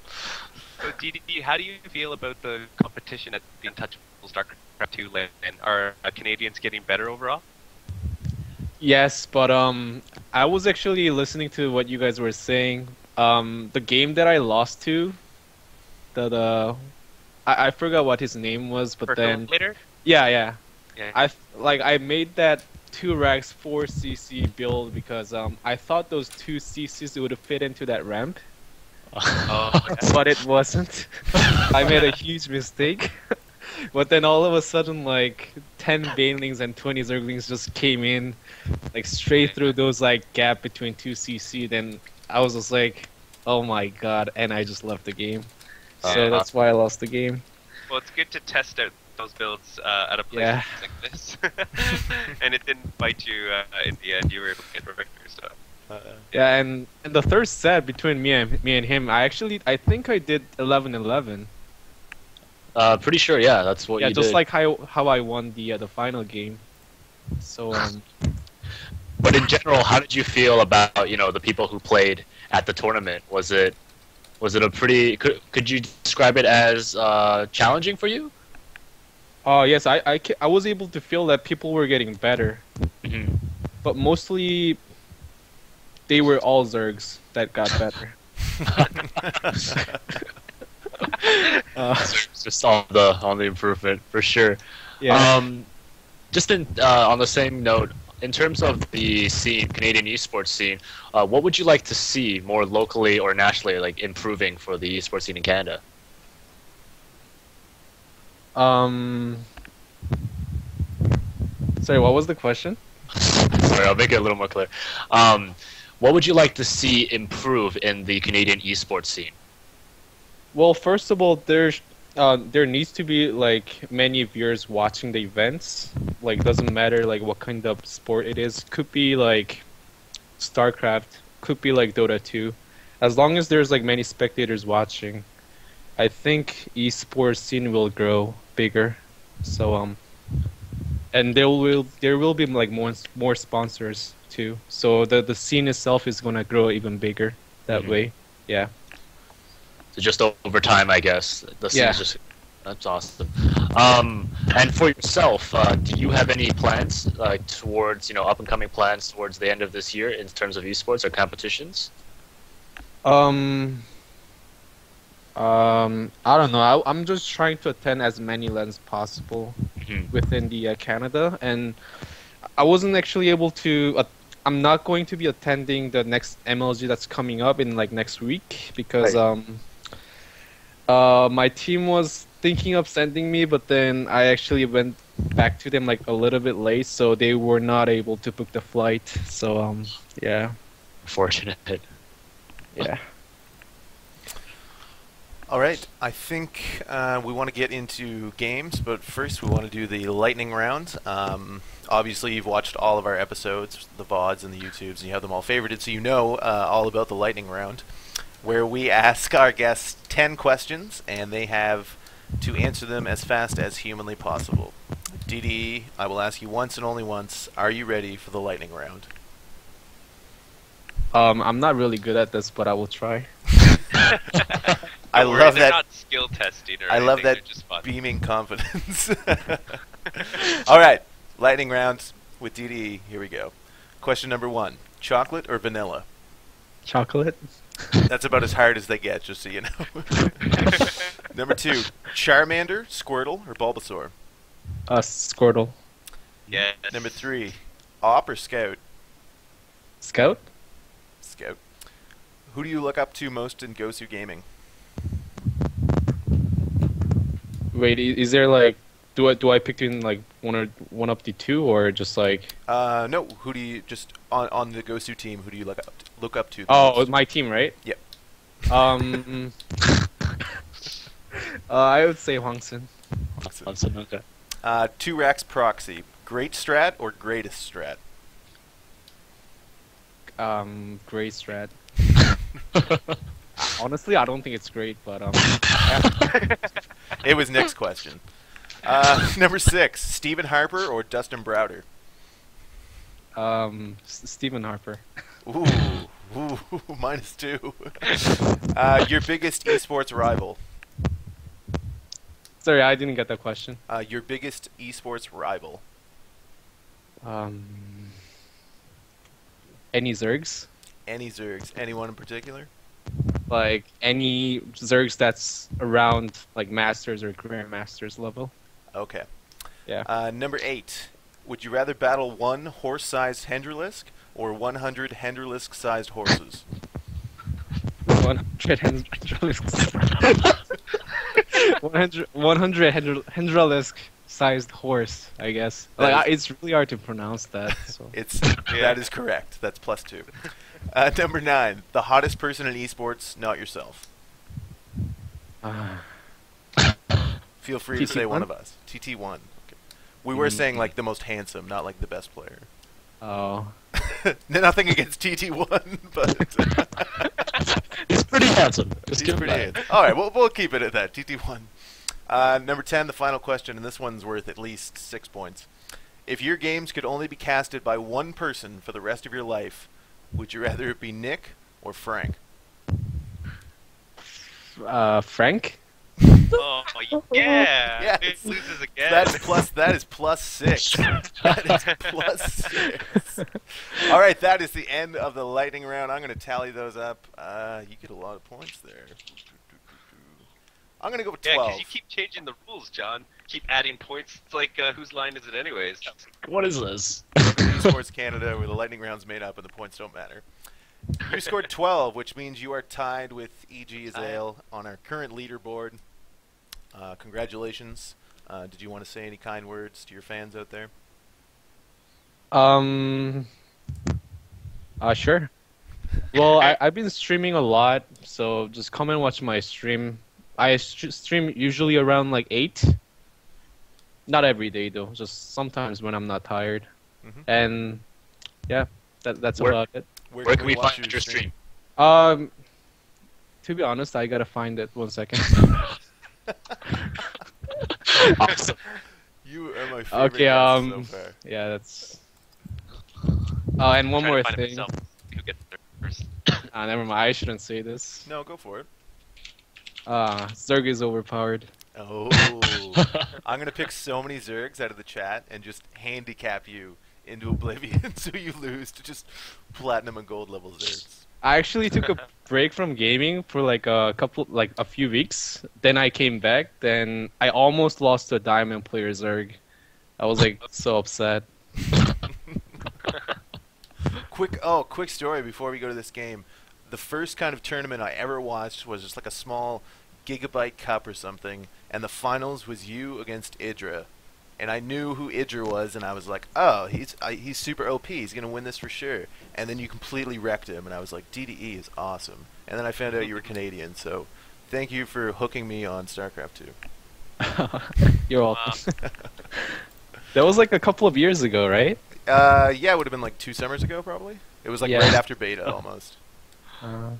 So, DDE, how do you feel about the competition at the Untouchables StarCraft 2 LAN? Are Canadians getting better overall? Yes, but I was actually listening to what you guys were saying. The game that I lost to, I forgot what his name was, but then later. Yeah. I made that 2 rags 4 CC build because I thought those 2 CCs would fit into that ramp. But it wasn't. I made a huge mistake. But then all of a sudden, like 10 banelings and 20 zerglings just came in, like straight through those like gap between 2 CC. Then I was just like, oh my god, and I just left the game. So that's why I lost the game. Well, it's good to test out those builds at a place like this, and it didn't bite you in the end. You were able to get victory. So. Yeah, and the third set between me and him, I think I did 11-11. Pretty sure, yeah, that's what you did. Yeah, just like how I won the final game. So But in general, how did you feel about the people who played at the tournament? Was it a pretty? Could you describe it as challenging for you? Yes, I was able to feel that people were getting better, but mostly they were all Zergs that got better. Just on the improvement for sure. Yeah. Just on the same note, in terms of the scene, Canadian esports scene, what would you like to see more locally or nationally, like improving for the esports scene in Canada? Sorry, what was the question? Sorry, I'll make it a little more clear. What would you like to see improve in the Canadian esports scene? Well, first of all, there needs to be like many viewers watching the events. Like, doesn't matter like what kind of sport it is. Could be like StarCraft, could be like Dota 2. As long as there's like many spectators watching, I think esports scene will grow bigger. So and there will be like more sponsors too. So the scene itself is gonna grow even bigger that way. Yeah. So just over time, I guess. The scene's just that's awesome. And for yourself, do you have any plans towards up and coming plans towards the end of this year in terms of esports or competitions? I don't know. I'm just trying to attend as many LANs as possible within the Canada, and I wasn't actually able to. I'm not going to be attending the next MLG that's coming up in like next week because my team was thinking of sending me, but then I actually went back to them like a little bit late, so they were not able to book the flight. So yeah. Fortunate. Yeah. All right, I think we want to get into games, but first we want to do the lightning round. Obviously, you've watched all of our episodes, the VODs and the YouTubes, and you have them all favorited, so you know all about the lightning round, where we ask our guests 10 questions, and they have to answer them as fast as humanly possible. DDE, I will ask you once and only once, are you ready for the lightning round? I'm not really good at this, but I will try. I love that. Not skill testing or I love anything, that they're just fun. beaming confidence. All right, lightning round with DDE. Here we go. Question number 1: chocolate or vanilla? Chocolate. That's about as hard as they get, just so you know. Number 2: Charmander, Squirtle, or Bulbasaur? Squirtle. Yes. Number 3: Op or Scout? Scout. Scout. Who do you look up to most in Gosu gaming? Wait, is there like, do I pick in like one up to 2 or just like? No. Who do you just on the Gosu team? Who do you look up to? Oh, most? my team, right? Yep. I would say Hwangsun. Hwangsun, okay. 2-Rax proxy. Great strat or greatest strat? Great strat. Honestly, I don't think it's great, but It was Nick's question. Number 6: Stephen Harper or Dustin Browder? Stephen Harper. Ooh, -2. Your biggest esports rival? Sorry, I didn't get that question. Your biggest esports rival? Any Zergs? Any Zergs? Anyone in particular? Like any Zergs that's around like Masters or Grandmasters level. Okay. Yeah. Number 8: would you rather battle 1 horse-sized Henderlisk or 100 Henderlisk-sized horses? 100 Henderlisk-sized horse, I guess. Like, it's really hard to pronounce that. So. That is correct. That's +2. Number 9: the hottest person in esports, not yourself. Feel free to say one of us. TT1. Okay. We were saying like the most handsome, not like the best player. Oh. Nothing against TT1, but He's pretty handsome. he's pretty handsome. All right, we'll keep it at that. TT1. Number 10, the final question, and this one's worth at least 6 points. If your games could only be casted by one person for the rest of your life, would you rather it be Nick or Frank? Frank? Oh, yeah. Yes. It loses again. That is +6. That is +6. All right, that is the end of the lightning round. I'm going to tally those up. You get a lot of points there. I'm going to go with 12. Yeah, because you keep changing the rules, John. Keep adding points. It's like, whose line is it anyways? What is this? eSports Canada, where the lightning round's made up and the points don't matter. You scored 12, which means you are tied with EG.Azael on our current leaderboard. Congratulations. Did you want to say any kind words to your fans out there? Sure. Well, I've been streaming a lot, so just come and watch my stream. I stream usually around like 8. Not every day though, just sometimes when I'm not tired. And yeah, that's about it. Where can we find your stream? To be honest, I gotta find it. 1 second. Awesome. You are my favorite Okay, guest so far. yeah, that's. And one more thing. Who gets there first? Never mind. I shouldn't say this. No, go for it. Zerg is overpowered. Oh. I'm going to pick so many Zergs out of the chat and just handicap you into oblivion so you lose to just platinum and gold level Zergs. I actually took a break from gaming for like a few weeks. Then I came back. Then I almost lost to a diamond player Zerg. I was like so upset. Quick story before we go to this game. The first kind of tournament I ever watched was just like a small Gigabyte Cup or something, and the finals was you against Idra. And I knew who Idra was, and I was like, oh, he's super OP, he's going to win this for sure. And then you completely wrecked him, and I was like, DDE is awesome. And then I found out you were Canadian, so Thank you for hooking me on StarCraft 2. You're welcome. That was like a couple of years ago, right? Yeah, it would have been like 2 summers ago, probably. It was like Yeah. right after beta, almost. Yeah,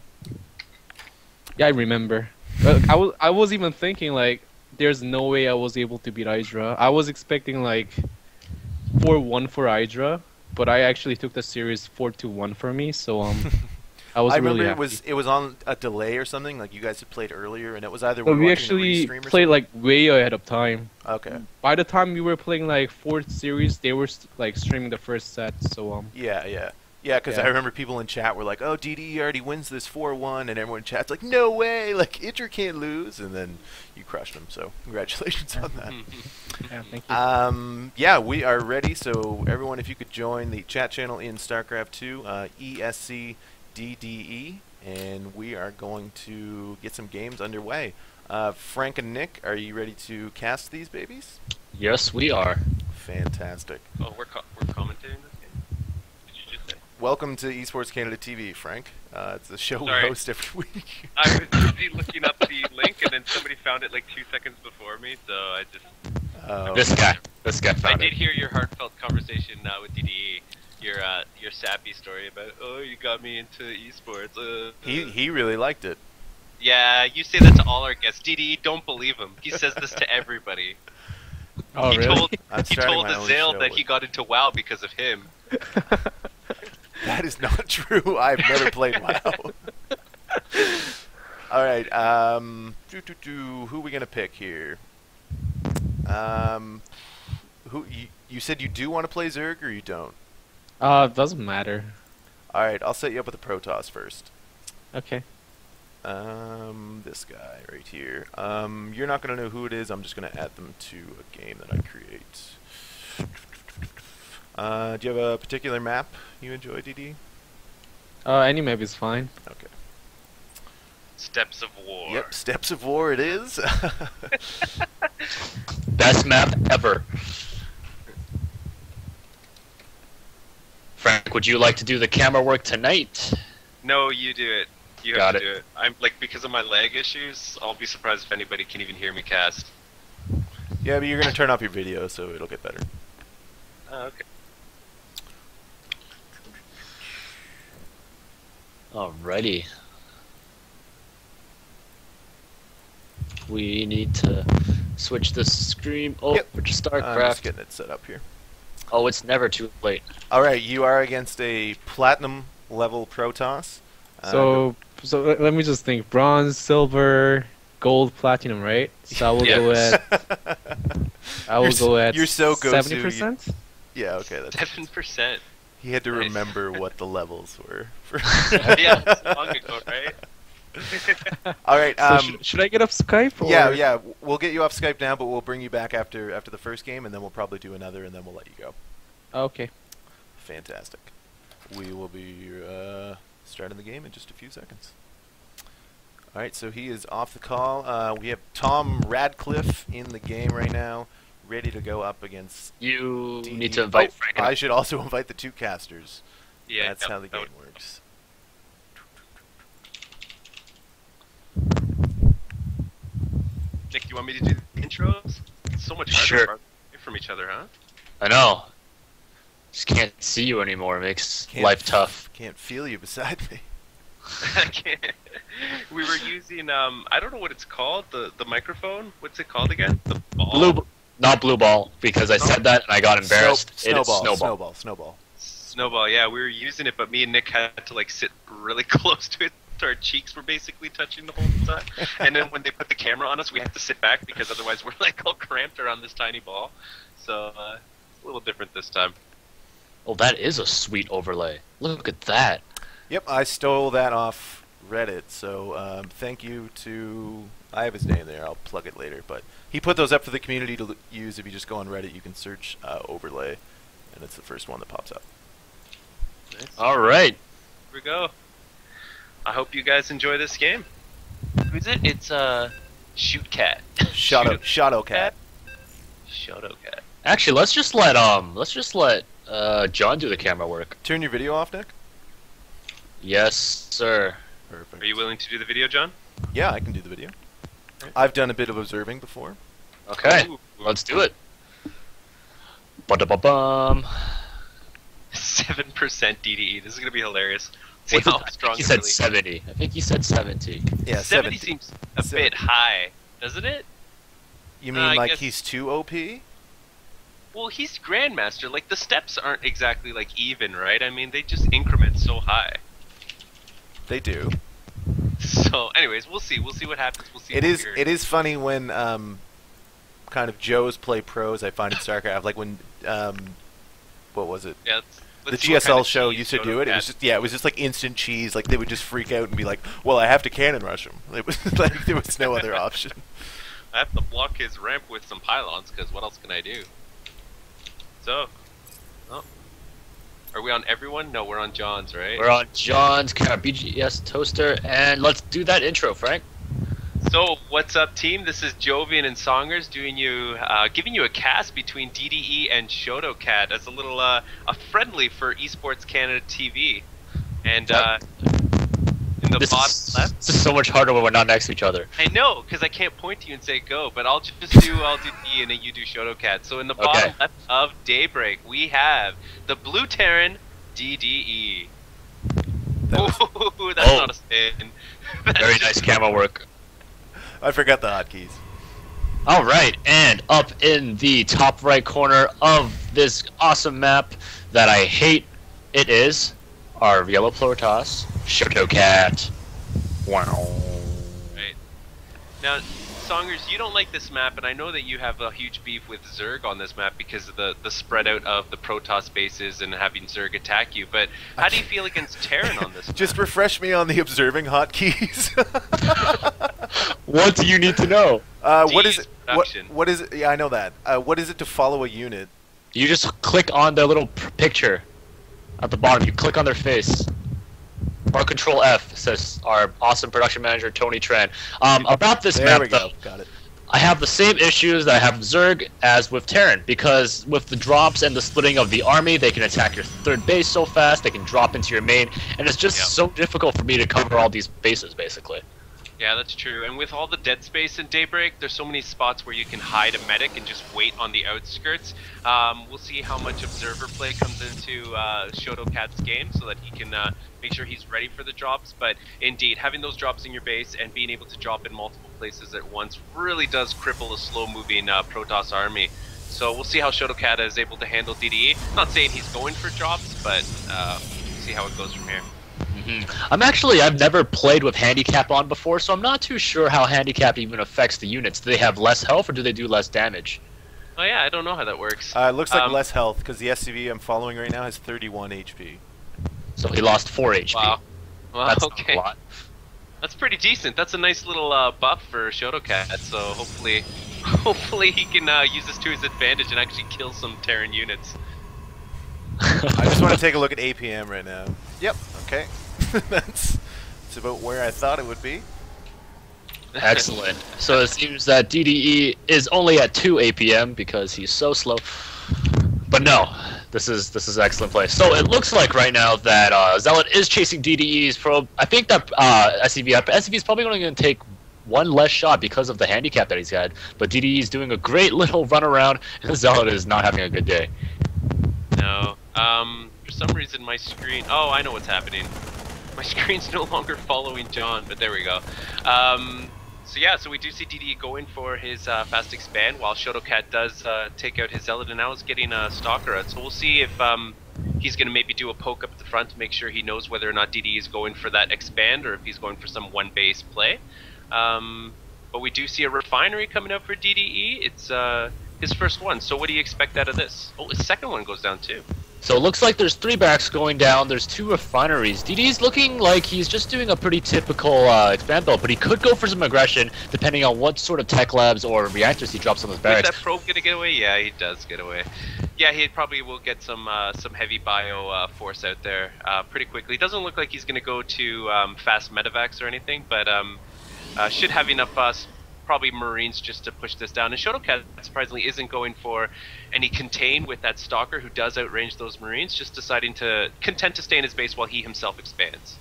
I remember. I was even thinking like, there's no way I was able to beat Hydra. I was expecting like 4-1 for Hydra, but I actually took the series 4-1 for me. So I was I really remember happy. it was on a delay or something. Like you guys had played earlier, and it was either But we watching actually the restream or played something? like way ahead of time. Okay. By the time we were playing like 4th series, they were like streaming the first set. So Yeah, because Yeah. I remember people in chat were like, "Oh, DDE already wins this 4-1," and everyone in chat's like, "No way! Like Idra can't lose," and then you crushed them. So congratulations on that. yeah, thank you. Yeah, we are ready. So everyone, if you could join the chat channel in StarCraft 2, ESC.DDE, and we are going to get some games underway. Frank and Nick, are you ready to cast these babies? Yes, we are. Fantastic. Oh, we're commentating this game? Did you just say? Welcome to Esports Canada TV, Frank. It's a show Sorry. we host every week. I was busy looking up the link, and then somebody found it like 2 seconds before me, so I just... This guy I found did it. hear your heartfelt conversation with DDE. Your sappy story about, oh, you got me into esports. He really liked it. Yeah, you say that to all our guests. DDE, don't believe him. He says this to everybody. Oh he really? told I'm he starting told my own Azael show that with- he got into WoW because of him. That is not true. I've never played WoW. All right. Who are we gonna pick here? Who you said you do want to play Zerg or you don't? It doesn't matter. All right. I'll set you up with a Protoss first. Okay. This guy right here. You're not gonna know who it is. I'm just gonna add them to a game that I create. Do you have a particular map you enjoy, DD? Any map is fine. Okay. Steps of War. Yep, Steps of War it is. Best map ever. Frank, would you like to do the camera work tonight? No, you do it. You Got have it. to do it. I'm like, because of my leg issues, I'll be surprised if anybody can even hear me cast. Yeah, but you're gonna turn off your video, so it'll get better. Oh, okay. Alrighty. We need to switch the screen over Yep. to I'm just StarCraft. getting it set up here. Oh, it's never too late. All right, you are against a platinum level Protoss. So let me just think: bronze, silver, gold, platinum, right? So I will go Yes. at You're so Gosu, 70%. Yeah, okay. That's 7%. he had to Nice. remember what the levels were. Yeah, that's long ago, right? All right. So should I get off Skype? Or? Yeah. We'll get you off Skype now, but we'll bring you back after the first game, and then we'll probably do another, and then we'll let you go. Okay. Fantastic. We will be starting the game in just a few seconds. All right, so he is off the call. We have Tom Radcliffe in the game right now, ready to go up against You DD. need to invite Oh, Frank. I should also invite the 2 casters. Yeah, That's yep, how the that game would- works. Nick, you want me to do the intros? It's so much harder Sure. far away from each other, huh? I know. Just can't see you anymore. Makes Can't life tough. Can't feel you beside me. I can't. We were using I don't know what it's called. The microphone. What's it called again? The ball. Not blue ball, because I said that and I got embarrassed. It is Snowball. Snowball. Yeah, we were using it, but me and Nick had to like sit really close to it. So our cheeks were basically touching the whole time. And then when they put the camera on us, we had to sit back because otherwise we're like all cramped around this tiny ball. So it's a little different this time. Oh, that is a sweet overlay. Look at that. Yep, I stole that off Reddit, so thank you to... I have his name there, I'll plug it later, but he put those up for the community to use. If you just go on Reddit, you can search overlay, and it's the first one that pops up. Nice. All right. Here we go. I hope you guys enjoy this game. Who's it? It's Shoot Cat. Shadow Cat. Shadow Cat. Actually, let's just let John do the camera work. Turn your video off, Nick. Yes, sir. Perfect. Are you willing to do the video, John? Yeah, I can do the video. I've done a bit of observing before. Okay, Ooh. let's do it. Ba-da-ba-bum. 7% DDE. This is gonna be hilarious. See What's it? how I strong think he it said really 70. I think he said 70. Yeah, 70 seems a 70. bit high, doesn't it? You mean I like guess- he's too OP? Well, he's Grandmaster. Like, the steps aren't exactly, like, even, right? I mean, they just increment so high. They do. So, anyways, we'll see. We'll see what happens. We'll see. It what is. we're- It is funny when kind of Joes play pros. I find in StarCraft, like when what was it? Yeah, The let's see what GSL kind of show cheese used to do Shoto it. It Cat- was just it was just like instant cheese. Like they would just freak out and be like, "Well, I have to cannon rush him." It was like there was no other option. I have to block his ramp with some pylons, because what else can I do? So, oh. Are we on everyone? No, we're on John's, right? We're on John's BSG.Toaster, and let's do that intro, Frank. So, what's up, team? This is Jovian and Songers doing you, giving you a cast between DDE and ShotoCat as a little, a friendly for Esports Canada TV. And in the bottom left, This is so much harder when we're not next to each other. I know, because I can't point to you and say go, but I'll do E and then you do ShotoCat. So in the bottom left of Daybreak, we have the Blue Terran DDE. Ooh, that's not a spin. Very nice camera work. I forgot the hotkeys. All right, and up in the top right corner of this awesome map that I hate, it is our yellow Protoss, ShotoCat. Wow. Right. Now, Songers, you don't like this map, and I know that you have a huge beef with Zerg on this map because of the spread out of the Protoss bases and having Zerg attack you, but how do you feel against Terran on this map? Just refresh me on the observing hotkeys. What do you need to know? What is D's it? production. What is it? Yeah, I know that. What is it to follow a unit? You just click on their little picture at the bottom. You click on their face. Or Control F, says our awesome production manager, Tony Tran. About this There map, we go. though, Got it. I have the same issues that I have with Zerg as with Terran, because with the drops and the splitting of the army, they can attack your third base so fast, they can drop into your main, and it's just so difficult for me to cover all these bases, basically. Yeah, that's true. And with all the dead space in Daybreak, there's so many spots where you can hide a medic and just wait on the outskirts. We'll see how much observer play comes into ShotoCat's game so that he can make sure he's ready for the drops. But indeed, having those drops in your base and being able to drop in multiple places at once really does cripple a slow-moving Protoss army. So we'll see how ShotoCat is able to handle DDE. Not saying he's going for drops, but see how it goes from here. I've never played with handicap on before, so I'm not too sure how handicap even affects the units. Do they have less health or do they do less damage? Oh yeah, I don't know how that works. It looks like less health because the SCV I'm following right now has 31 HP. So he lost 4 HP. Wow. Well, That's okay. not a lot. That's pretty decent. That's a nice little buff for ShotoCat. So hopefully he can use this to his advantage and actually kill some Terran units. I just want to take a look at APM right now. Yep. Okay. That's about where I thought it would be. Excellent. So it seems that DDE is only at 2 APM because he's so slow. But no, this is excellent play. So it looks like right now that Zealot is chasing DDE's probe. I think that SCV is probably only going to take one less shot because of the handicap that he's had. But DDE is doing a great little run around, and Zealot is not having a good day. No. For some reason my screen... Oh, I know what's happening. My screen's no longer following John, but there we go. So yeah, so we do see DDE going for his fast expand, while ShotoCat does take out his Zealot, and now is getting a Stalker out. So we'll see if he's going to maybe do a poke up at the front to make sure he knows whether or not DDE is going for that expand, or if he's going for some one base play. But we do see a refinery coming out for DDE. It's his first one, so what do you expect out of this? Oh, his second one goes down too. So it looks like there's 3 barracks going down, there's 2 refineries. DD's looking like he's just doing a pretty typical expand build, but he could go for some aggression depending on what sort of tech labs or reactors he drops on those barracks. Is that probe gonna get away? Yeah, he does get away. Yeah, he probably will get some heavy bio force out there pretty quickly. Doesn't look like he's gonna go to fast medevacs or anything, but should have enough probably Marines just to push this down. And ShotoCat surprisingly isn't going for any contain with that Stalker who does outrange those Marines, just deciding to content to stay in his base while he himself expands.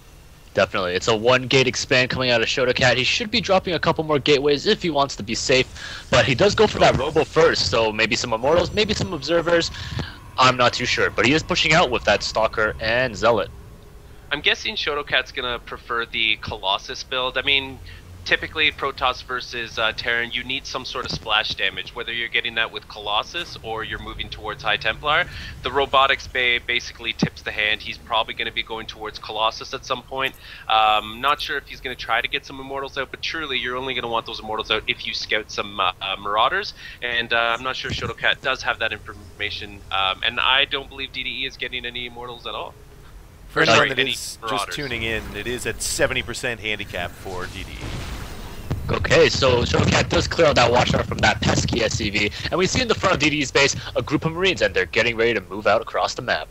Definitely. It's a 1-gate expand coming out of ShotoCat. He should be dropping a couple more gateways if he wants to be safe, but he does go for that Robo first, so maybe some Immortals, maybe some Observers. I'm not too sure, but he is pushing out with that Stalker and Zealot. I'm guessing ShotoCat's going to prefer the Colossus build. I mean, typically Protoss versus Terran, you need some sort of splash damage, whether you're getting that with Colossus or you're moving towards High Templar. The Robotics Bay basically tips the hand. He's probably going to be going towards Colossus at some point. Not sure if he's going to try to get some Immortals out, but truly you're only going to want those Immortals out if you scout some Marauders, and I'm not sure ShotoCat does have that information, and I don't believe DDE is getting any Immortals at all. For anyone that is just tuning in, it is at 70% handicap for DDE. Okay, so ShotoCat does clear out that watchtower from that pesky SCV, and we see in the front of DDE's base a group of Marines, and they're getting ready to move out across the map.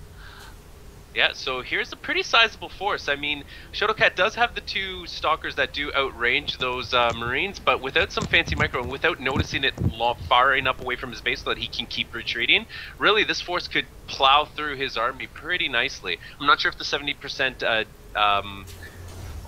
Yeah, so here's a pretty sizable force. I mean, ShotoCat does have the 2 Stalkers that do outrange those Marines, but without some fancy micro and without noticing it far enough away from his base so that he can keep retreating, really this force could plow through his army pretty nicely. I'm not sure if the 70%...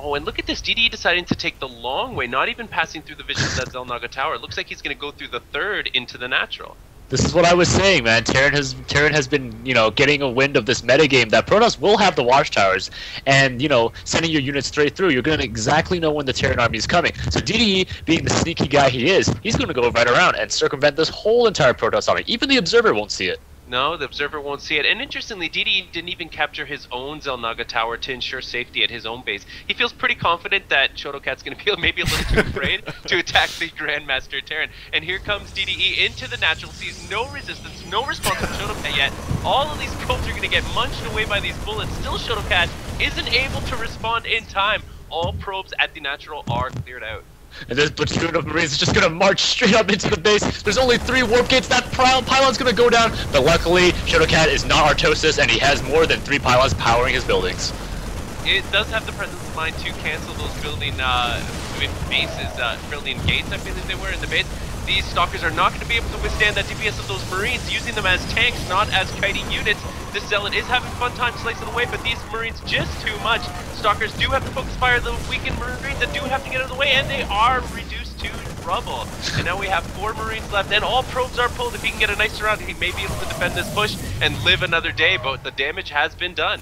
Oh, and look at this, DDE deciding to take the long way, not even passing through the vision of that Xel'Naga Tower. It looks like he's going to go through the 3rd into the natural. This is what I was saying, man. Terran has been, you know, getting a wind of this metagame that Protoss will have the watchtowers, and, you know, sending your units straight through, you're going to exactly know when the Terran army is coming. So DDE, being the sneaky guy he is, he's going to go right around and circumvent this whole entire Protoss army. Even the Observer won't see it. No, the Observer won't see it. And interestingly, DDE didn't even capture his own Xel'Naga Tower to ensure safety at his own base. He feels pretty confident that ShotoCat's going to feel maybe a little too afraid to attack the Grandmaster Terran. And here comes DDE into the natural, sees no resistance, no response from ShotoCat yet. All of these probes are going to get munched away by these bullets. Still, ShotoCat isn't able to respond in time. All probes at the natural are cleared out. And this platoon of Marines is just going to march straight up into the base. There's only 3 warp gates. That pylon's going to go down. But luckily, ShotoCat is not Artosis, and he has more than 3 pylons powering his buildings. It does have the presence of mind to cancel those building bases, building gates, I believe they were in the base. These Stalkers are not going to be able to withstand that DPS of those Marines, using them as tanks, not as kiting units. This Zealot is having fun time slicing away, but these Marines just too much. Stalkers do have to focus fire the weakened Marines that do have to get out of the way, and they are reduced to rubble. And now we have 4 Marines left, and all probes are pulled. If he can get a nice surround, he may be able to defend this push and live another day, but the damage has been done.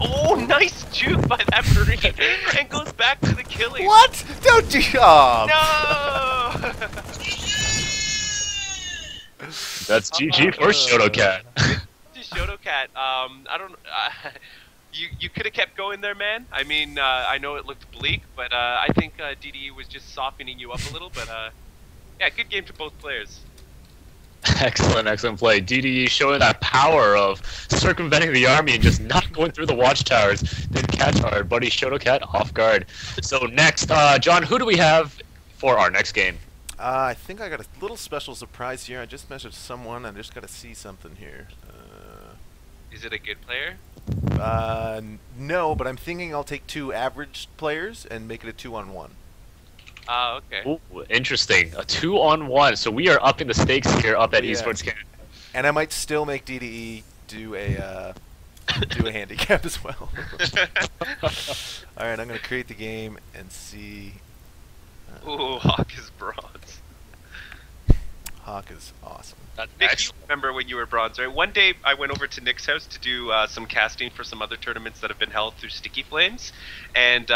Oh, nice juke by that Marine, and goes back to the killing. What? Don't do... Oh. No! That's GG for ShotoCat. ShotoCat, I don't... You could have kept going there, man. I mean, I know it looked bleak, but I think DDE was just softening you up a little, but yeah, good game to both players. Excellent play. DDE showing that power of circumventing the army and just not going through the watchtowers. Then catch our buddy ShotoCat off guard. So next, John, who do we have for our next game? I think I got a little special surprise here. I just messaged someone. I just got to see something here. Is it a good player? No, but I'm thinking I'll take 2 average players and make it a 2-on-1. Okay. Ooh, interesting. A 2-on-1. So we are upping the stakes here up at Esports Canada. And I might still make DDE do a handicap as well. All right, I'm gonna create the game and see. Ooh, Hawk is bronze. Hawk is awesome. Nick, you remember when you were bronze, right? One day I went over to Nick's house to do some casting for some other tournaments that have been held through Sticky Flames. And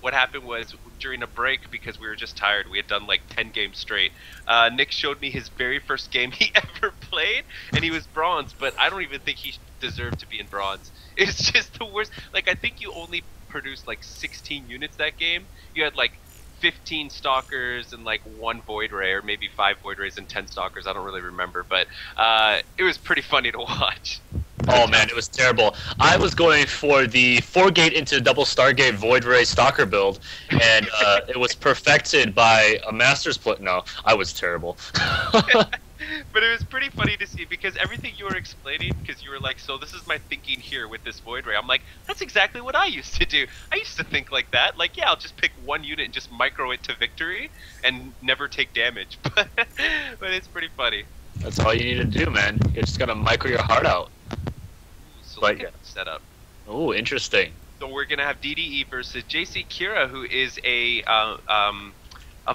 what happened was, during a break, because we were just tired, we had done like 10 games straight, Nick showed me his very first game he ever played, and he was bronze, but I don't even think he deserved to be in bronze. It's just the worst. Like, I think you only produced like 16 units that game. You had like 15 Stalkers and like 1 Void Ray, or maybe 5 Void Rays and 10 Stalkers. I don't really remember, but it was pretty funny to watch. Oh man, it was terrible. I was going for the 4-gate into double Stargate Void Ray Stalker build, and it was perfected by a Master's play. No, I was terrible. But it was pretty funny to see, because everything you were explaining, because you were like, so this is my thinking here with this Void Ray. I'm like, that's exactly what I used to do. I used to think like that. Like, yeah, I'll just pick 1 unit and just micro it to victory and never take damage. But it's pretty funny. That's all you need to do, man. You just gotta micro your heart out. So but, look at the setup. Oh, interesting. So we're gonna have DDE versus JC Kira, who is a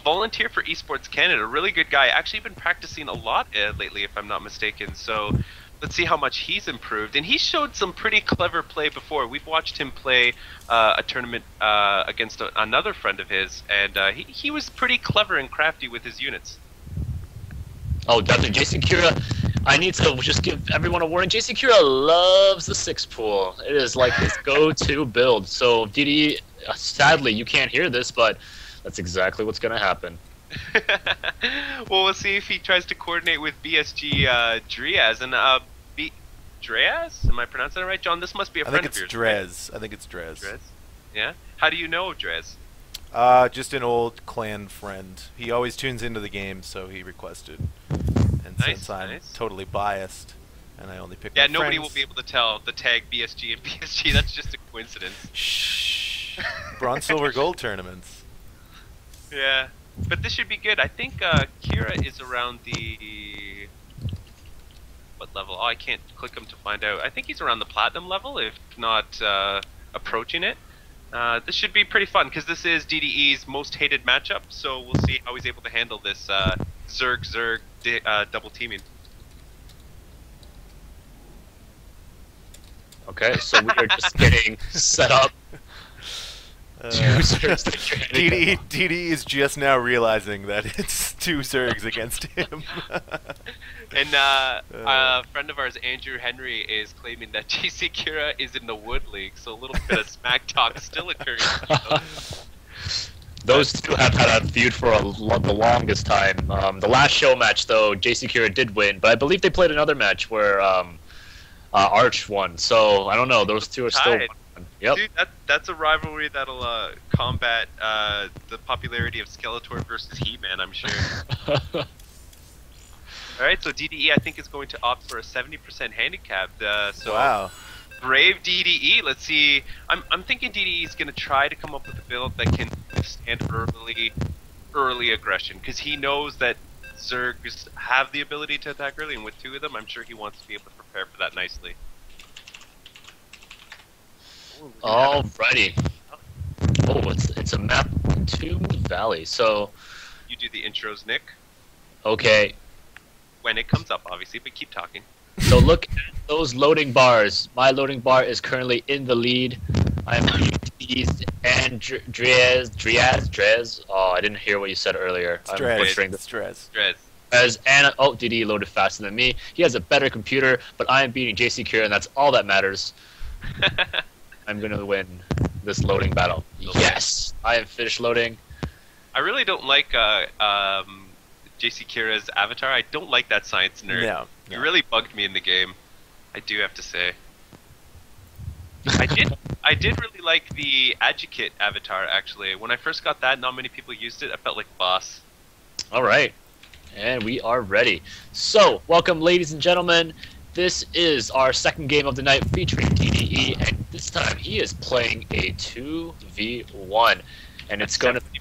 volunteer for Esports Canada. Really good guy. Actually been practicing a lot lately, if I'm not mistaken. So let's see how much he's improved. And he showed some pretty clever play before. We've watched him play a tournament against another friend of his, and he was pretty clever and crafty with his units. Oh, Dr. Jason Kira, I need to just give everyone a warning. Jason Kira loves the 6 pool. It is like his go-to build. So, DDE, sadly, you can't hear this, but that's exactly what's going to happen. Well, we'll see if he tries to coordinate with BSG.Dreaz. And Dreaz? Am I pronouncing it right? John, this must be a friend of yours. I think it's Drez. Drez? Yeah? How do you know Drez? Just an old clan friend. He always tunes into the game, so he requested. And since I'm totally biased, and I only pick my nobody friends, will be able to tell the tag BSG and PSG. That's just a coincidence. Shh. Bronze, silver, gold tournaments. Yeah, but this should be good. I think Kira is around the... What level? Oh, I can't click him to find out. I think he's around the platinum level, if not approaching it. This should be pretty fun, because this is DDE's most hated matchup, so we'll see how he's able to handle this Zerg double teaming. Okay, so we are just getting set up. DDE is just now realizing that it's 2 Zergs against him. And a friend of ours, Andrew Henry, is claiming that JC Kira is in the Wood League, so a little bit of smack talk still occurring. Those two have had a feud for the longest time. The last show match, though, JC Kira did win, but I believe they played another match where Arch won. So I don't know. Those two are still. Yep. Dude, that's a rivalry that'll combat the popularity of Skeletor versus He-Man, I'm sure. Alright, so DDE I think is going to opt for a 70% handicap. So wow. Brave DDE, let's see. I'm thinking DDE is going to try to come up with a build that can withstand early aggression, because he knows that Zergs have the ability to attack early, and with 2 of them, I'm sure he wants to be able to prepare for that nicely. Alrighty. Oh, it's a map 2 Valley. So you do the intros, Nick. Okay. When it comes up, obviously, but keep talking. So look at those loading bars. My loading bar is currently in the lead. I'm and Drez. Oh, I didn't hear what you said earlier. I'm butchering this. Drez. As Anna, DDE loaded faster than me. He has a better computer, but I am beating JC Kira, and that's all that matters. I'm gonna win this loading battle. Yes, I have finished loading. I really don't like JC Kira's avatar. I don't like that science nerd. No. He really bugged me in the game. I do have to say. I did really like the Adjecate avatar, actually. When I first got that, not many people used it. I felt like a boss. All right, and we are ready. So, welcome, ladies and gentlemen. This is our second game of the night featuring DDE, and this time he is playing a 2v1, and it's going to be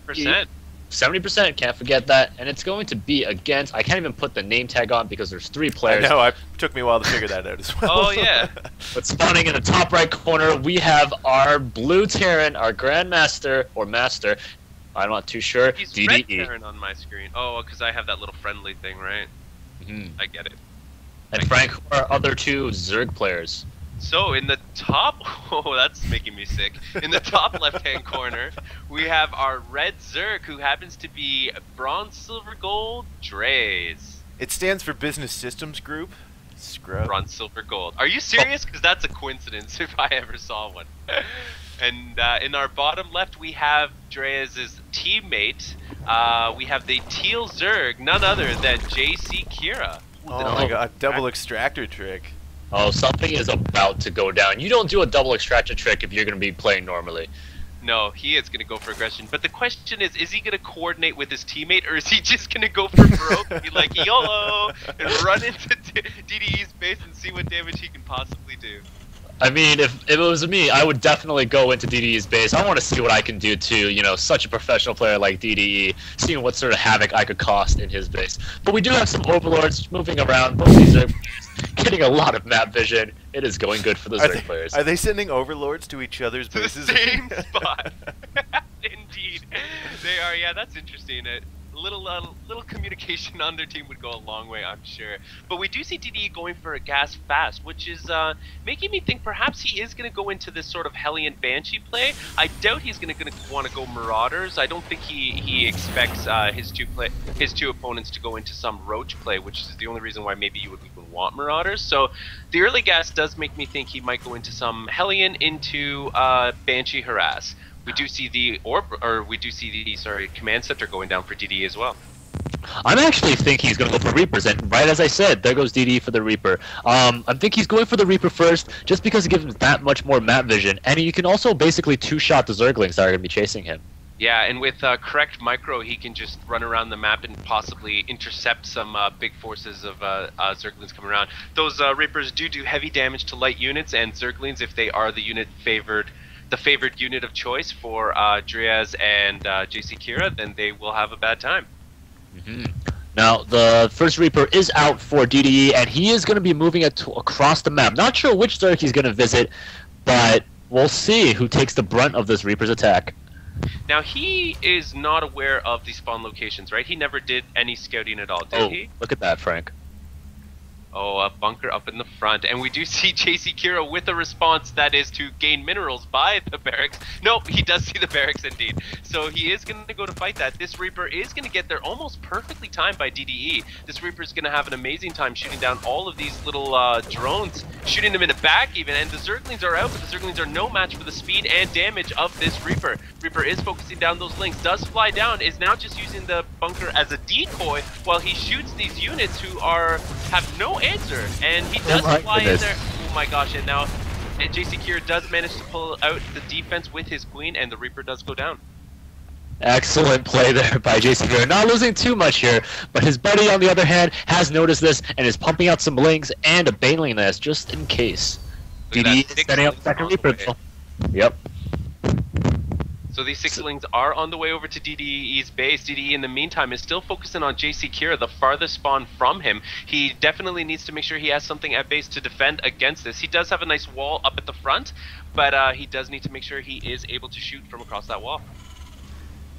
70%. Can't forget that, and it's going to be against. I can't even put the name tag on because there's 3 players. I know. It took me a while to figure that out as well. Oh yeah. But spawning in the top right corner, we have our blue Terran, our Grandmaster or Master. I'm not too sure. He's DDE. red Terran on my screen. Oh, because I have that little friendly thing, right? I get it. And Frank, who are other 2 Zerg players? So in the top, oh, that's making me sick. In the top left-hand corner, we have our red Zerg, who happens to be bronze, silver, gold, Dreaz. It stands for Business Systems Group. Scrub. Bronze, silver, gold. Are you serious? Because that's a coincidence if I ever saw one. And in our bottom left, we have Dreaz's teammate. We have the teal Zerg, none other than JC Kira. Oh my god, double extractor trick. Oh, something is about to go down. You don't do a double extractor trick if you're going to be playing normally. No, he is going to go for aggression. But the question is he going to coordinate with his teammate, or is he just going to go for broke and be like, YOLO, and run into DDE's base and see what damage he can possibly do? I mean, if it was me, I would definitely go into DDE's base. I want to see what I can do to, such a professional player like DDE, seeing what sort of havoc I could cause in his base. But we do have some overlords moving around. Both these are getting a lot of map vision. It is going good for the Zerg players. Are they sending overlords to each other's To the bases? same spot. Indeed, they are. Yeah, that's interesting. A little communication on their team would go a long way, I'm sure. But we do see DDE going for a gas fast, which is making me think perhaps he is going to go into this sort of Hellion Banshee play. I doubt he's going to want to go Marauders. I don't think he expects his two opponents to go into some Roach play, which is the only reason why maybe you would even want Marauders. So the early gas does make me think he might go into some Hellion into Banshee Harass. We do see the Command Center going down for DDE as well. I'm actually think he's going to go for Reapers, and right as I said, there goes DDE for the Reaper. I think he's going for the Reaper first, just because it gives him that much more map vision, and he can also basically two-shot the Zerglings that are going to be chasing him. Yeah, and with correct micro, he can just run around the map and possibly intercept some big forces of Zerglings coming around. Those Reapers do heavy damage to light units, and Zerglings, if they are the favored unit of choice for Driaz and JC Kira, then they will have a bad time. Now, the first Reaper is out for DDE, and he is going to be moving it across the map. Not sure which Zerg he's going to visit, but we'll see who takes the brunt of this Reaper's attack. Now, he is not aware of the spawn locations, right? He never did any scouting at all, did he? Look at that, Frank. Oh, a bunker up in the front. And we do see JC Kira with a response that is to gain minerals by the barracks. Nope, he does see the barracks indeed. So he is going to go to fight that. This Reaper is going to get there almost perfectly timed by DDE. This Reaper is going to have an amazing time shooting down all of these little drones, shooting them in the back even. And the Zerglings are out, but the Zerglings are no match for the speed and damage of this Reaper. Reaper is focusing down those links, does fly down, is now just using the bunker as a decoy while he shoots these units who have no answer, and he does fly in there. Oh my gosh, and now JC Kira does manage to pull out the defense with his queen, and the Reaper does go down. Excellent play there by JC Kira. Not losing too much here, but his buddy, on the other hand, has noticed this and is pumping out some links and a Baneling nest just in case. DDE is setting up the second Reaper. Yep. So these sixlings are on the way over to DDE's base. DDE, in the meantime, is still focusing on JC Kira, the farthest spawn from him. He definitely needs to make sure he has something at base to defend against this. He does have a nice wall up at the front, but he does need to make sure he is able to shoot from across that wall.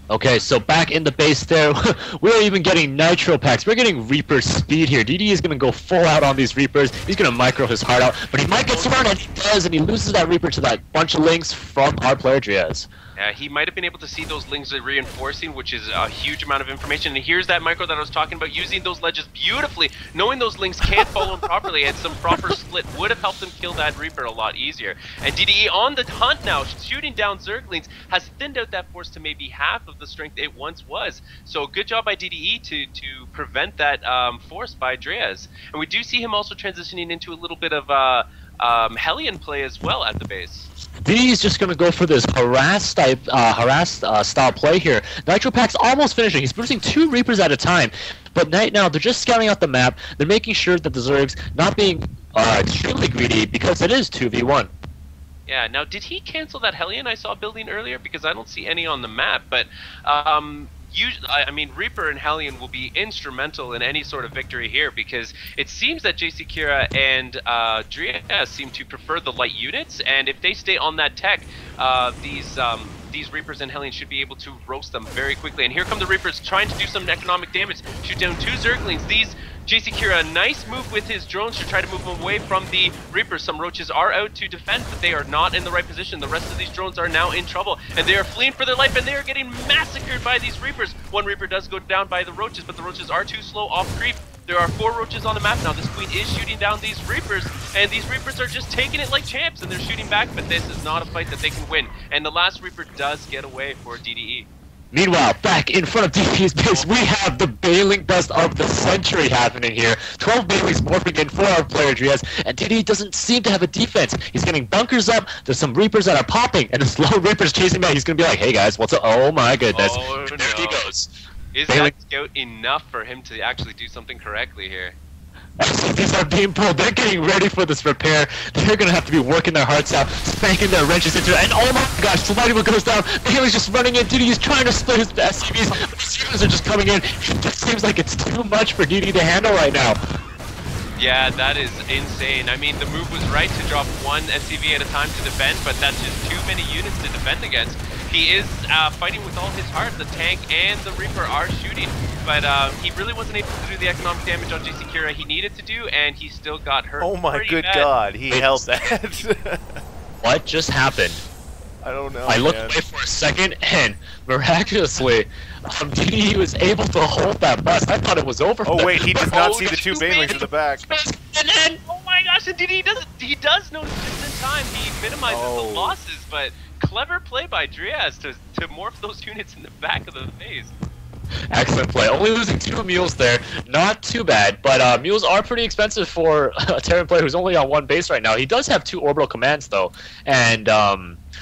Okay, so back in the base there, we're even getting Nitro packs. We're getting Reaper speed here. DDE is going to go full out on these Reapers. He's going to micro his heart out, but he might get surrounded, and he does, and he loses that Reaper to that bunch of links from our player Driaz. He might have been able to see those links reinforcing, which is a huge amount of information. And here's that micro that I was talking about, using those ledges beautifully, knowing those links can't follow him properly, and some proper split would have helped him kill that Reaper a lot easier. And DDE on the hunt now, shooting down Zerglings, has thinned out that force to maybe half of the strength it once was. So good job by DDE to prevent that force by Driaz. And we do see him also transitioning into a little bit of Hellion play as well at the base. DDE is just going to go for this harass style play here. Nitro Pack's almost finishing. He's producing 2 Reapers at a time. But right now, they're just scouting out the map. They're making sure that the Zergs not being extremely greedy, because it is 2v1. Yeah, now did he cancel that Hellion I saw building earlier? Because I don't see any on the map, but I mean, Reaper and Hellion will be instrumental in any sort of victory here, because it seems that JC Kira and Driaz seem to prefer the light units, and if they stay on that tech, these Reapers and Hellions should be able to roast them very quickly. And here come the Reapers trying to do some economic damage, shoot down 2 Zerglings. These JC Kira, a nice move with his drones to try to move them away from the Reapers. Some Roaches are out to defend, but they are not in the right position. The rest of these drones are now in trouble, and they are fleeing for their life, and they are getting massacred by these Reapers. One Reaper does go down by the Roaches, but the Roaches are too slow off creep. There are 4 Roaches on the map now. This Queen is shooting down these Reapers, and these Reapers are just taking it like champs, and they're shooting back, but this is not a fight that they can win. And the last Reaper does get away for DDE. Meanwhile, back in front of DDE's base, we have the Baneling bust of the century happening here. 12 Banelings morphing in for our player Driaz, and DDE doesn't seem to have a defense. He's getting bunkers up, there's some Reapers that are popping, and the slow Reaper's chasing back. He's going to be like, hey guys, what's up? Oh my goodness. Oh, there no. he goes. Is that scout enough for him to actually do something correctly here? These are being pulled. They're getting ready for this repair. They're going to have to be working their hearts out, spanking their wrenches into it. And oh my gosh, somebody goes down. Bailey's just running in. DDE is trying to split his SCVs. The SCVs are just coming in. It just seems like it's too much for DDE to handle right now. Yeah, that is insane. I mean, the move was right to drop one SCV at a time to defend, but that's just too many units to defend against. He is fighting with all his heart. The tank and the Reaper are shooting, but he really wasn't able to do the economic damage on JC Kira he needed to do, and he still got hurt. Oh my good bad. God, he held that. What just happened? I don't know. I looked away for a second, and miraculously, DDE was able to hold that bust. I thought it was over. Oh wait, he does not see the two banelings in the back. Oh my gosh, and he does know just in time. He minimizes the losses, but clever play by Driaz to morph those units in the back of the phase. Excellent play. Only losing 2 mules there. Not too bad, but mules are pretty expensive for a Terran player who's only on 1 base right now. He does have 2 orbital commands, though, and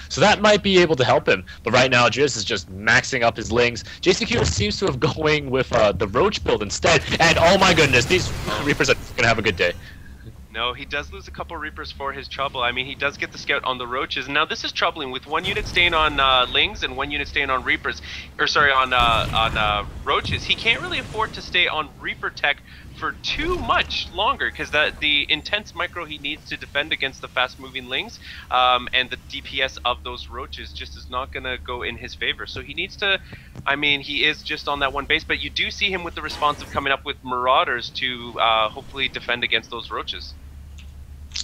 so that might be able to help him. But right now, Driaz is just maxing up his lings. JCQ seems to have going with the Roach build instead, and oh my goodness, these Reapers are going to have a good day. No, he does lose a couple Reapers for his trouble. I mean, he does get the scout on the Roaches. Now, this is troubling with 1 unit staying on Lings and 1 unit staying on Reapers, or sorry, on Roaches. He can't really afford to stay on Reaper tech for too much longer, because the intense micro he needs to defend against the fast-moving Lings and the DPS of those Roaches just is not going to go in his favor. So he needs to, I mean, he is just on that 1 base, but you do see him with the responsive coming up with Marauders to hopefully defend against those Roaches.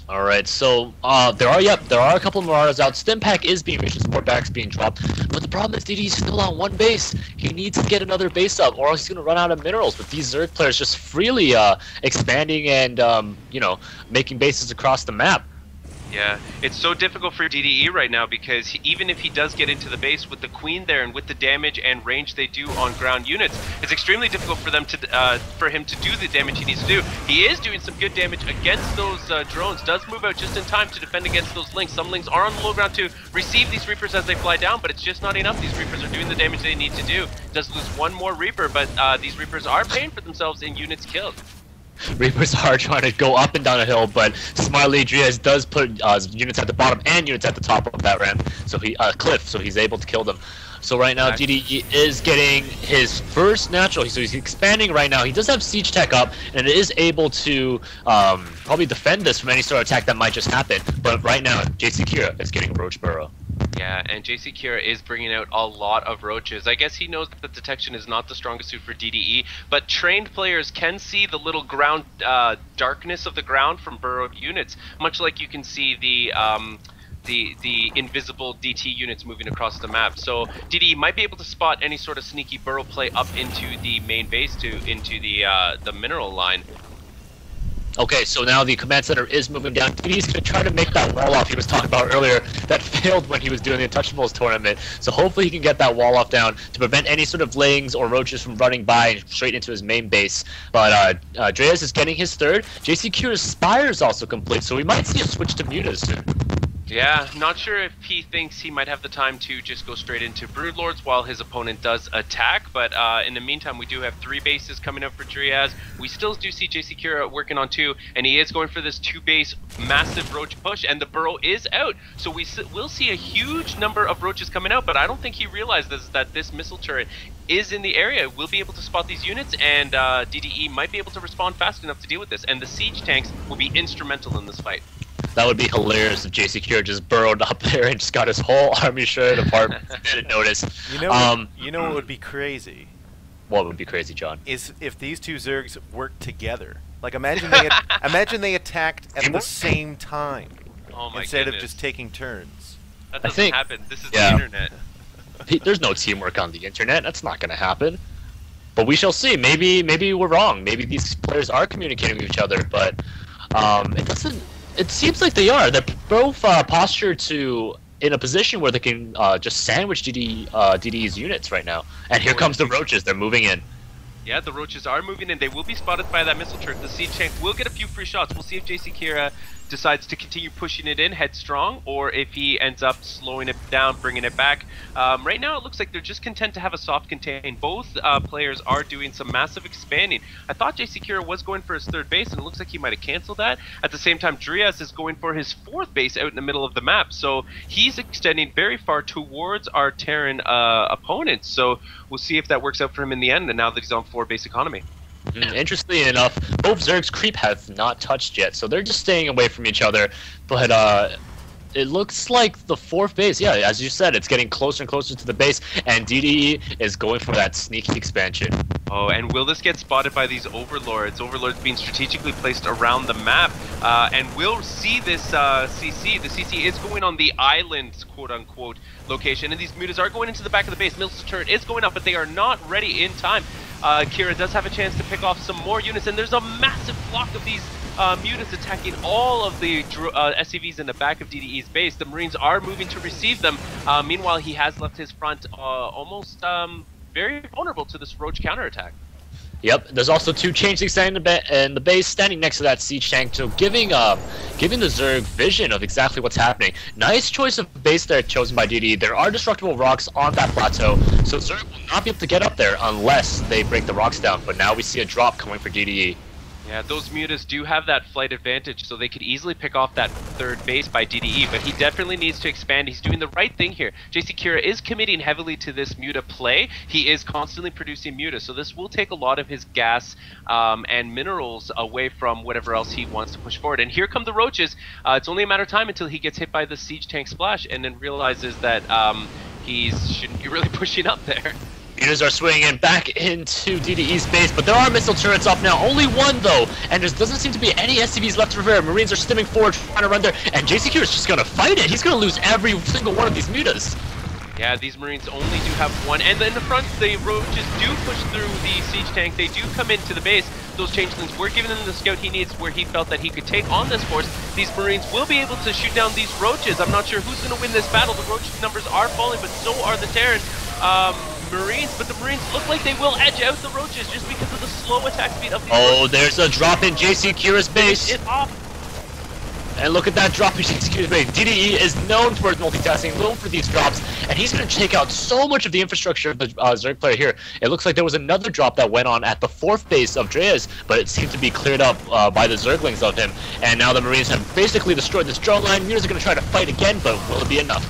All right, so there are a couple of Marauders out. Stimpack is being reached, support back's being dropped, but the problem is DD's still on 1 base. He needs to get another base up, or else he's going to run out of minerals. With these Zerg players just freely expanding and you know, making bases across the map. Yeah, it's so difficult for DDE right now because even if he does get into the base with the Queen there and with the damage and range they do on ground units, it's extremely difficult for them to for him to do the damage he needs to do. He is doing some good damage against those drones, does move out just in time to defend against those Lings. Some Lings are on the low ground to receive these Reapers as they fly down, but it's just not enough. These Reapers are doing the damage they need to do. Does lose 1 more Reaper, but these Reapers are paying for themselves in units killed. Reapers are trying to go up and down a hill, but smartly Driaz does put units at the bottom and units at the top of that ramp, so cliff, so he's able to kill them. So right now DDE is getting his first natural, so he's expanding right now. He does have siege tech up, and it is able to probably defend this from any sort of attack that might just happen. But right now, JC Kira is getting a Roach Burrow. Yeah, and JC Kira is bringing out a lot of Roaches. I guess he knows that detection is not the strongest suit for DDE, but trained players can see the little ground darkness of the ground from burrowed units, much like you can see the invisible DT units moving across the map. So DDE might be able to spot any sort of sneaky burrow play up into the main base into the mineral line. Okay, so now the command center is moving down. DD's going to try to make that wall off he was talking about earlier that failed when he was doing the Untouchables tournament. So hopefully he can get that wall off down to prevent any sort of Lings or Roaches from running by straight into his main base. But Driaz is getting his 3rd. JC Kira's Spire is also complete, so we might see a switch to Mutas soon. Yeah, not sure if he thinks he might have the time to just go straight into Broodlords while his opponent does attack, but in the meantime we do have 3 bases coming up for Driaz. We still do see JC Kira working on 2, and he is going for this 2-base massive Roach push, and the burrow is out, so we'll see a huge number of Roaches coming out, but I don't think he realizes that this missile turret is in the area. We'll be able to spot these units, and DDE might be able to respond fast enough to deal with this, and the siege tanks will be instrumental in this fight. That would be hilarious if JC Kira just burrowed up there and just got his whole army shredded apart. Didn't notice. You know what would be crazy? What would be crazy, John? Is if these 2 Zergs worked together. Like imagine they attacked at the same time instead of just taking turns. That doesn't happen. This is the internet. There's no teamwork on the internet. That's not going to happen. But we shall see. Maybe we're wrong. Maybe these players are communicating with each other, but it doesn't. It seems like they are. They're both postured in a position where they can just sandwich DDE's units right now. And here comes the Roaches. They're moving in. Yeah, the Roaches are moving in. They will be spotted by that missile turret. The siege tank will get a few free shots. We'll see if JC Kira decides to continue pushing it in headstrong, or if he ends up slowing it down, bringing it back. Right now, it looks like they're just content to have a soft contain. Both players are doing some massive expanding. I thought JC Kira was going for his 3rd base, and it looks like he might have canceled that. At the same time, Driaz is going for his 4th base out in the middle of the map, so he's extending very far towards our Terran opponents. So we'll see if that works out for him in the end, and now that he's on 4-base economy. Interestingly enough, both Zerg's creep have not touched yet, so they're just staying away from each other. But it looks like the 4th base, yeah, as you said, it's getting closer and closer to the base, and DDE is going for that sneaky expansion. Oh, and will this get spotted by these overlords? Overlords being strategically placed around the map, and we'll see this CC. The CC is going on the island, quote-unquote, location, and these mutas are going into the back of the base. Mills' turret is going up, but they are not ready in time. Kira does have a chance to pick off some more units, and there's a massive flock of these mutas attacking all of the SCVs in the back of DDE's base. The Marines are moving to receive them. Meanwhile, he has left his front almost very vulnerable to this Roach counterattack. Yep, there's also 2 changelings standing in the base, standing next to that siege tank, so giving the Zerg vision of exactly what's happening. Nice choice of base there chosen by DDE. There are destructible rocks on that plateau, so Zerg will not be able to get up there unless they break the rocks down. But now we see a drop coming for DDE. Yeah, those mutas do have that flight advantage, so they could easily pick off that 3rd base by DDE, but he definitely needs to expand. He's doing the right thing here. JC Kira is committing heavily to this muta play. He is constantly producing muta, so this will take a lot of his gas and minerals away from whatever else he wants to push forward. And here come the roaches. It's only a matter of time until he gets hit by the siege tank splash and then realizes that he shouldn't be really pushing up there. Mutas are swinging back into DDE's base, but there are missile turrets up now. Only 1 though, and there doesn't seem to be any SCVs left to repair. Marines are stimming forward, trying to run there, and JCQ is just gonna fight it. He's gonna lose every single one of these mutas. Yeah, these Marines only do have 1, and in the front, the roaches do push through the siege tank. They do come into the base. Those changelings were giving him the scout he needs where he felt that he could take on this force. These Marines will be able to shoot down these roaches. I'm not sure who's going to win this battle. The roach numbers are falling, but so are the Terran Marines. But the Marines look like they will edge out the roaches just because of the slow attack speed of these roaches. There's a drop in JC Kira's base. It's off. And look at that drop in JC Kira's base. DDE is known for his multitasking, known for these drops, and he's going to take out so much of the infrastructure of the Zerg player here. It looks like there was another drop that went on at the 4th base of Dreas, but it seemed to be cleared up by the Zerglings of him. And now the Marines have basically destroyed this drone line. Mutas are going to try to fight again, but will it be enough?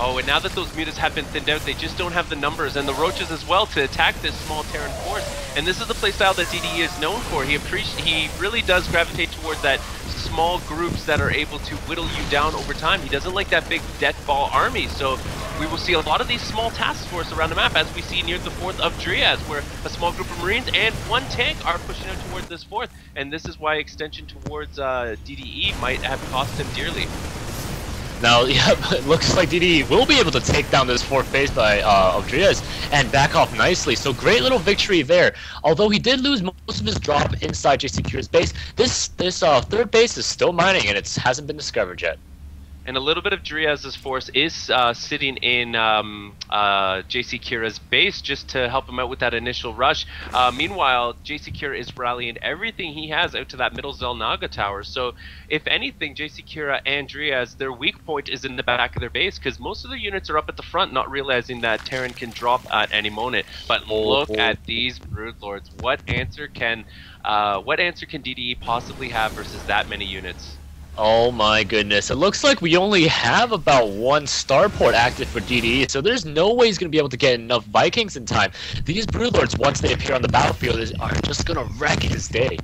Oh, and now that those mutas have been thinned out, they just don't have the numbers and the roaches as well to attack this small Terran force. And this is the playstyle that DDE is known for. He really does gravitate towards that small groups that are able to whittle you down over time. He doesn't like that big death ball army, so we will see a lot of these small task force around the map, as we see near the 4th of Dreas, where a small group of Marines and 1 tank are pushing out towards this 4th. And this is why extension towards DDE might have cost him dearly. Now, yeah, it looks like DDE will be able to take down this 4th base by of Dreas and back off nicely. So great little victory there. Although he did lose most of his drop inside JC Kira's base, this 3rd base is still mining and it hasn't been discovered yet. And a little bit of Dreas' force is sitting in JC Kira's base just to help him out with that initial rush. Meanwhile, JC Kira is rallying everything he has out to that middle Zelnaga tower. So, if anything, JC Kira and Dreas, their weak point is in the back of their base because most of their units are up at the front, not realizing that Terran can drop at any moment. But look at these Broodlords. What answer can DDE possibly have versus that many units? Oh my goodness, it looks like we only have about 1 starport active for DDE, so there's no way he's going to be able to get enough Vikings in time. These Broodlords, once they appear on the battlefield, are just going to wreck his day.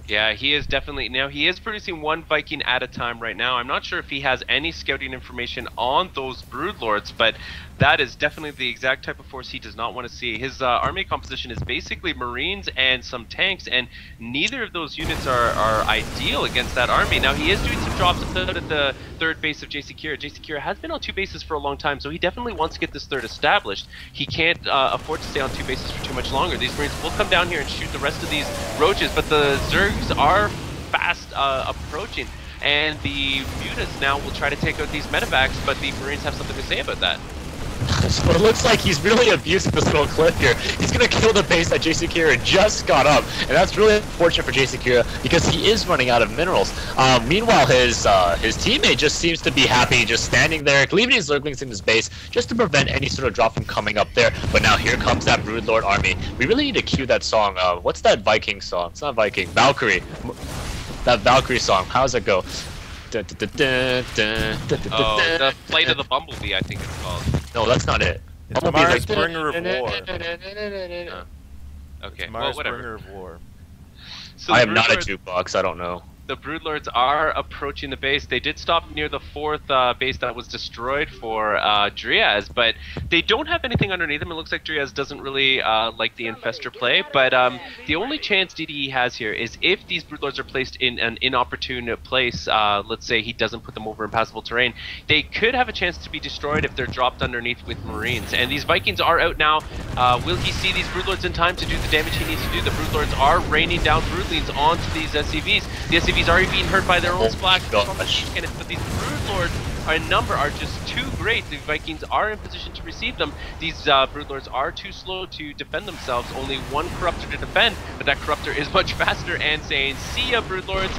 Yeah, he is definitely... Now, he is producing 1 Viking at a time right now. I'm not sure if he has any scouting information on those Broodlords, but that is definitely the exact type of force he does not want to see. His army composition is basically Marines and some tanks, and neither of those units are ideal against that army. Now, he is doing some drops out at the 3rd base of JC Kira. JC Kira has been on 2 bases for a long time, so he definitely wants to get this 3rd established. He can't afford to stay on 2 bases for too much longer. These Marines will come down here and shoot the rest of these roaches, but the Zergs are fast approaching. And the mutas now will try to take out these medevacs, but the Marines have something to say about that. So it looks like he's really abusing this little cliff here. He's going to kill the base that JC Kira just got up, and that's really unfortunate for JC Kira because he is running out of minerals. Meanwhile, his teammate just seems to be happy just standing there, leaving his Zerglings in his base just to prevent any sort of drop from coming up there. But now here comes that Broodlord army. We really need to cue that song. What's that Viking song? It's not Viking. Valkyrie. That Valkyrie song. How does it go? The Flight of the Bumblebee, I think it's called. No, that's not it. It's Mars Bringer of War. Okay, It's well, Mars, whatever. bringer of war. So I the am not a Broodlords- jukebox. I don't know. The Broodlords are approaching the base. They did stop near the 4th base that was destroyed for Driaz, but they don't have anything underneath them. It looks like Driaz doesn't really like the Infestor play, but the only chance DDE has here is if these Broodlords are placed in an inopportune place, let's say he doesn't put them over impassable terrain, they could have a chance to be destroyed if they're dropped underneath with Marines. And these Vikings are out now. Will he see these Broodlords in time to do the damage he needs to do? The Broodlords are raining down Broodlings onto these SCVs. The SCVs are being hurt by their own splash cannons, but these Broodlords in number are just too great. The Vikings are in position to receive them. These Broodlords are too slow to defend themselves. Only one Corruptor to defend, but that Corruptor is much faster and saying, "See ya, Broodlords.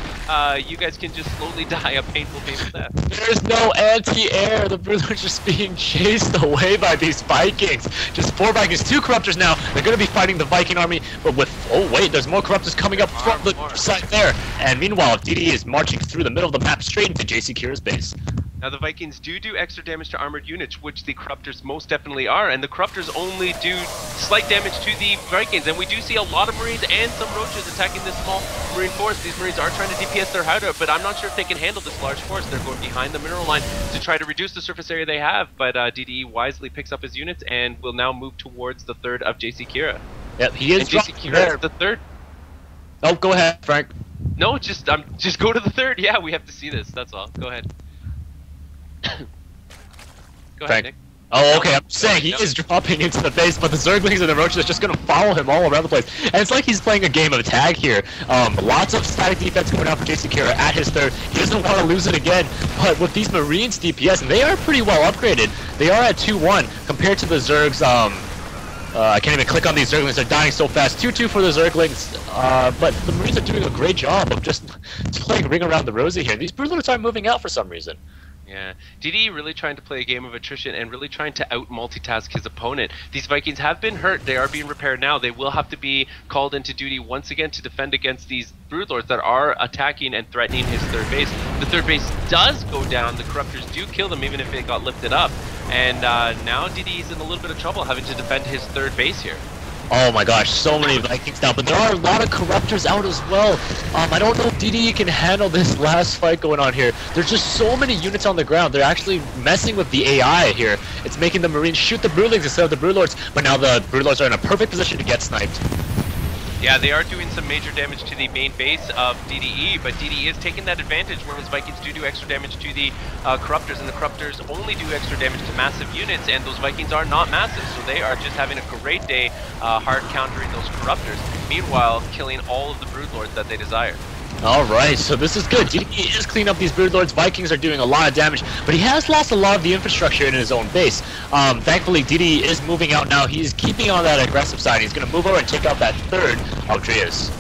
You guys can just slowly die a painful death." There's no anti-air. The Broodlords just being chased away by these Vikings. Just 4 Vikings, 2 Corruptors now. They're going to be fighting the Viking army, but with oh wait, there's more Corruptors coming up from the side there. And meanwhile, DDE is marching through the middle of the map straight into JC Kira's base. Now the Vikings do extra damage to armored units, which the Corruptors most definitely are, and the Corruptors only do slight damage to the Vikings, and we do see a lot of Marines and some Roaches attacking this small Marine force. These Marines are trying to DPS their hideout, but I'm not sure if they can handle this large force. They're going behind the mineral line to try to reduce the surface area they have, but DDE wisely picks up his units and will now move towards the 3rd of JC Kira. Yep, he is JC Kira is the 3rd. Oh, go ahead, Frank. No, just go to the 3rd. Yeah, we have to see this. That's all. Go ahead. Go ahead, Nick. Oh, okay, I'm saying he is dropping into the base, but the Zerglings and the Roaches are just going to follow him all around the place. And it's like he's playing a game of tag here. Lots of static defense going out for JC Kira at his 3rd. He doesn't want to lose it again, but with these Marines DPS, and they are pretty well upgraded. They are at 2-1 compared to the Zergs. I can't even click on these Zerglings, they're dying so fast. 2-2 for the Zerglings, but the Marines are doing a great job of just playing ring around the rosy here. These Broodlords aren't moving out for some reason. Yeah, DDE really trying to play a game of attrition and really trying to out-multitask his opponent. These Vikings have been hurt. They are being repaired now. They will have to be called into duty once again to defend against these Broodlords that are attacking and threatening his 3rd base. The 3rd base does go down. The Corruptors do kill them even if it got lifted up. And now DDE is in a little bit of trouble having to defend his 3rd base here. Oh my gosh, so many Vikings now, but there are a lot of Corruptors out as well. I don't know if DDE can handle this last fight going on here. There's just so many units on the ground. They're actually messing with the AI here. It's making the Marines shoot the Broodlings instead of the Broodlords, but now the Broodlords are in a perfect position to get sniped. Yeah, they are doing some major damage to the main base of DDE, but DDE is taking that advantage where his Vikings do extra damage to the Corruptors, and the Corruptors only do extra damage to massive units, and those Vikings are not massive, so they are just having a great day hard countering those Corruptors, meanwhile killing all of the Broodlords that they desire. Alright, so this is good. DDE is cleaning up these Broodlords. Vikings are doing a lot of damage, but he has lost a lot of the infrastructure in his own base. Thankfully, DDE is moving out now. He's keeping on that aggressive side. He's going to move over and take out that 3rd of Driaz.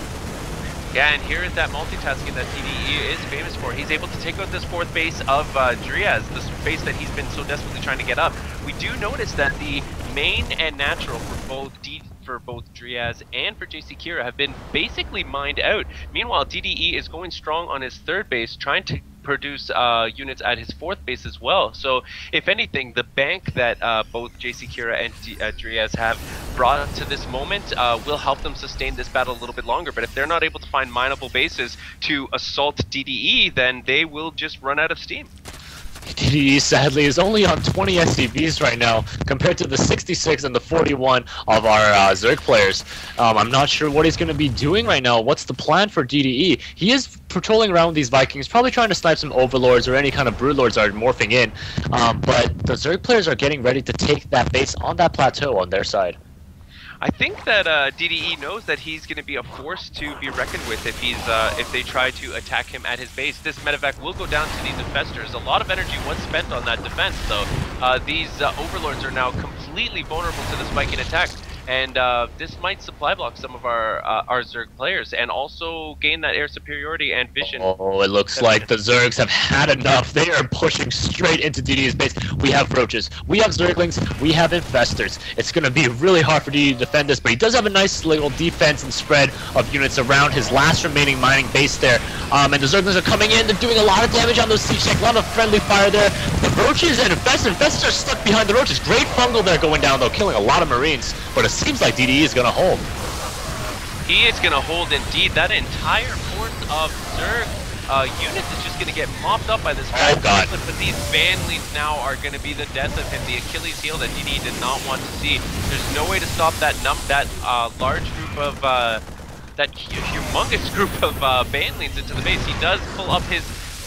Yeah, and here is that multitasking that DDE is famous for. He's able to take out this 4th base of Driaz, this base that he's been so desperately trying to get up. We do notice that the main and natural for both Driaz and for JC Kira have been basically mined out. Meanwhile, DDE is going strong on his 3rd base, trying to produce units at his 4th base as well. So, if anything, the bank that both JC Kira and Driaz have brought to this moment will help them sustain this battle a little bit longer. But if they're not able to find mineable bases to assault DDE, then they will just run out of steam. DDE sadly is only on 20 SCVs right now compared to the 66 and the 41 of our Zerg players. I'm not sure what he's going to be doing right now. What's the plan for DDE? He is patrolling around with these Vikings, probably trying to snipe some Overlords or any kind of Broodlords are morphing in. But the Zerg players are getting ready to take that base on that plateau on their side. I think that DDE knows that he's going to be a force to be reckoned with if they try to attack him at his base. This medevac will go down to these infestors. A lot of energy was spent on that defense, though. These Overlords are now completely vulnerable to this Viking attack. And this might supply block some of our Zerg players and also gain that air superiority and vision. Oh, it looks like the Zergs have had enough. They are pushing straight into DDE's base. We have Roaches, we have Zerglings, we have Infestors. It's going to be really hard for DDE to defend this, but he does have a nice little defense and spread of units around his last remaining mining base there. And the Zerglings are coming in. They're doing a lot of damage on those siege tanks. A lot of friendly fire there. The Roaches and Infestors are stuck behind the Roaches. Great fungal there going down, though, killing a lot of Marines. But it seems like DDE is going to hold. He is going to hold indeed. That entire force of Zerg units is just going to get mopped up by this God. But these Banleys now are going to be the death of him, the Achilles heel that DDE did not want to see. There's no way to stop that large group of, that humongous group of Banleys into the base. He does pull up his,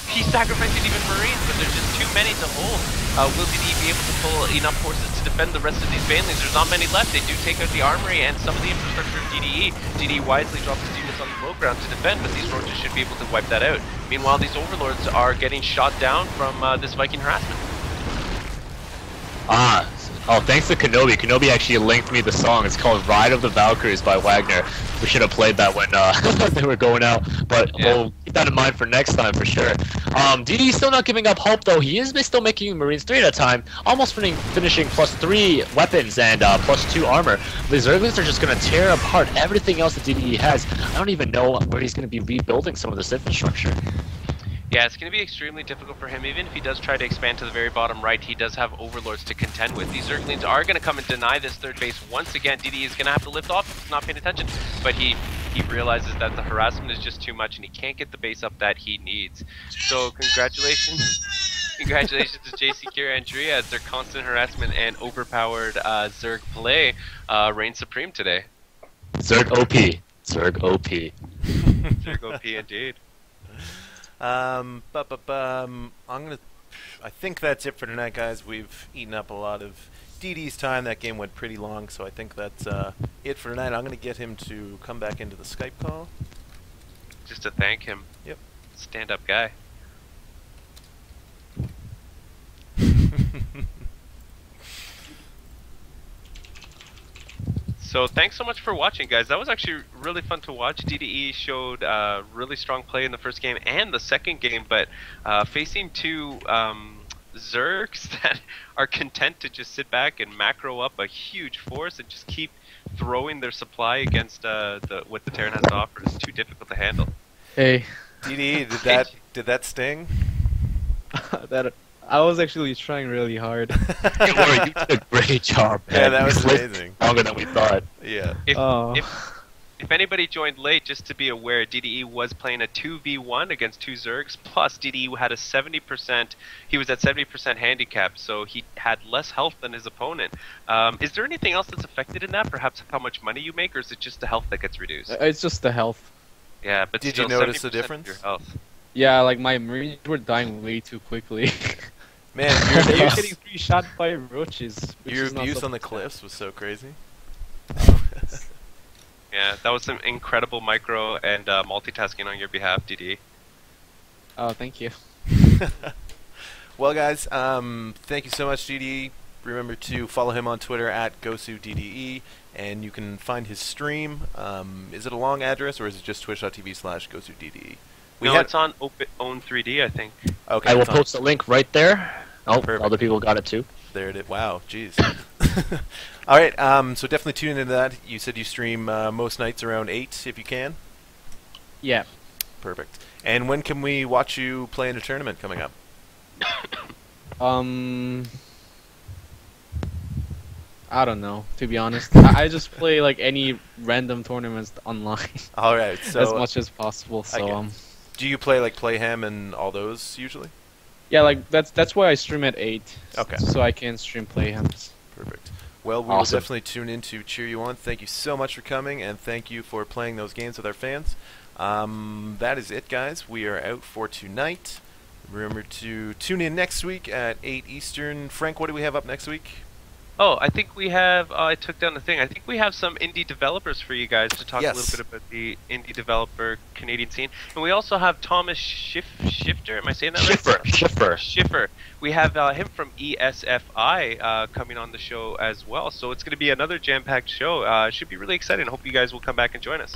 he sacrifices even Marines, but there's just too many to hold. Will DDE be able to pull enough forces to defend the rest of these Banleys? There's not many left. They do take out the armory and some of the infrastructure of DDE. DDE wisely drops his units on the low ground to defend, but these roaches should be able to wipe that out. Meanwhile, these overlords are getting shot down from this Viking harassment. Oh, thanks to Kenobi. Kenobi actually linked me the song. It's called Ride of the Valkyries by Wagner. We should have played that when they were going out, but we'll keep that in mind for next time for sure. DDE's still not giving up hope though. He is still making Marines 3 at a time, almost finishing +3 weapons and +2 armor. The Zerglings are just going to tear apart everything else that DDE has. I don't even know where he's going to be rebuilding some of this infrastructure. Yeah, it's going to be extremely difficult for him. Even if he does try to expand to the very bottom right, he does have overlords to contend with. These Zerglings are going to come and deny this third base once again. DDE is going to have to lift off if he's not paying attention. But he realizes that the harassment is just too much and he can't get the base up that he needs. So congratulations. Congratulations to JC Kira and Drea as their constant harassment and overpowered Zerg play reigns supreme today. Zerg OP. Zerg OP. Zerg OP indeed. I think that's it for tonight, guys. We've eaten up a lot of DD's time. That game went pretty long, so I think that's it for tonight. I'm going to get him to come back into the Skype call. Just to thank him. Yep. Stand-up guy. So thanks so much for watching, guys. That was actually really fun to watch. DDE showed really strong play in the first game and the second game, but facing two Zergs that are content to just sit back and macro up a huge force and just keep throwing their supply against what the Terran has to offer is too difficult to handle. Hey. DDE, did that sting? I was actually trying really hard. Hey, Laura, you did a great job, man. Yeah, that was amazing. Longer than we thought. Yeah. If anybody joined late, just to be aware, DDE was playing a 2v1 against two Zergs, plus DDE had a 70%, he was at 70% handicap, so he had less health than his opponent. Is there anything else that's affected in that? Perhaps how much money you make, or is it just the health that gets reduced? It's just the health. Yeah, but did still you notice the 70% difference? of your health. Yeah, like my Marines were dying way too quickly. Man, they were getting 3 shot by roaches. Your abuse on the cliffs was so crazy. Yeah, that was some incredible micro and multitasking on your behalf, DDE. Oh, thank you. Well, guys, thank you so much, DDE. Remember to follow him on Twitter at Gosu.DDE, and you can find his stream. Is it a long address, or is it just twitch.tv/Gosu.DDE? It's on Own3D, I think. Okay, I will post a link right there. Oh, perfect. Other people got it too. There it is. Wow, jeez. All right, so definitely tune into that. You said you stream most nights around 8 if you can? Yeah. Perfect. And when can we watch you play in a tournament coming up? I don't know, to be honest. I just play like any random tournaments online. All right, so as much as possible. So do you play like Playhem and all those usually? Yeah, like that's why I stream at 8. Okay. So I can stream Playhems. Perfect. Well, we will definitely tune in to cheer you on. Thank you so much for coming, and thank you for playing those games with our fans. That is it, guys. We are out for tonight. Remember to tune in next week at 8 Eastern. Frank, what do we have up next week? Oh, I think we have, I took down the thing, I think we have some indie developers for you guys to talk a little bit about the indie developer Canadian scene. And we also have Thomas Schifter, am I saying that right? Schiffer. We have him from ESFI coming on the show as well. So it's going to be another jam-packed show. It should be really exciting. I hope you guys will come back and join us.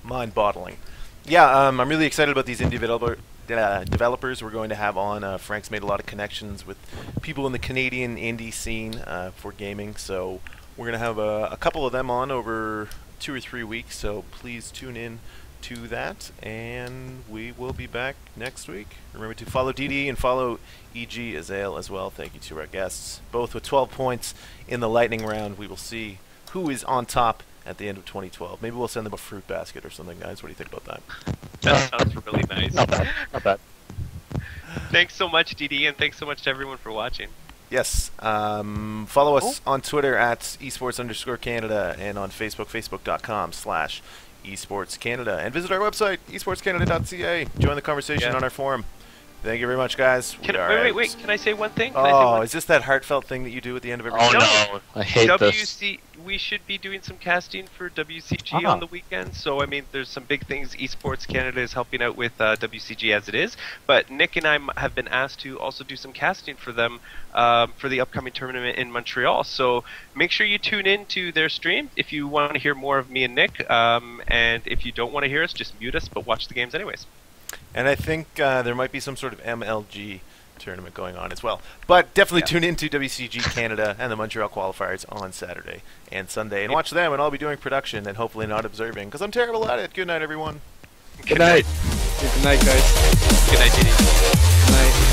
Mind-boggling. Yeah, I'm really excited about these indie developers we're going to have on. Frank's made a lot of connections with people in the Canadian indie scene for gaming, so we're going to have a couple of them on over 2 or 3 weeks, so please tune in to that, and we will be back next week. Remember to follow DDE and follow EG.Azael as well. Thank you to our guests, both with 12 points in the lightning round. We will see who is on top at the end of 2012. Maybe we'll send them a fruit basket or something, guys. What do you think about that? That sounds really nice. Not bad. Not bad. Thanks so much, DD, and thanks so much to everyone for watching. Yes. Follow us on Twitter at esports_Canada and on Facebook, facebook.com/esportscanada. And visit our website, esportscanada.ca. Join the conversation on our forum. Thank you very much, guys. Wait. Can I say one thing? Is this that heartfelt thing that you do at the end of every show? No. I hate this. We should be doing some casting for WCG on the weekend. So, I mean, there's some big things. Esports Canada is helping out with WCG as it is. But Nick and I have been asked to also do some casting for them for the upcoming tournament in Montreal. So make sure you tune in to their stream if you want to hear more of me and Nick. And if you don't want to hear us, just mute us, but watch the games anyways. And I think there might be some sort of MLG tournament going on as well. But definitely tune into WCG Canada and the Montreal qualifiers on Saturday and Sunday. And watch them, and I'll be doing production and hopefully not observing, because I'm terrible at it. Good night, everyone. Good night. Good night, guys. Good night, DD. Good night.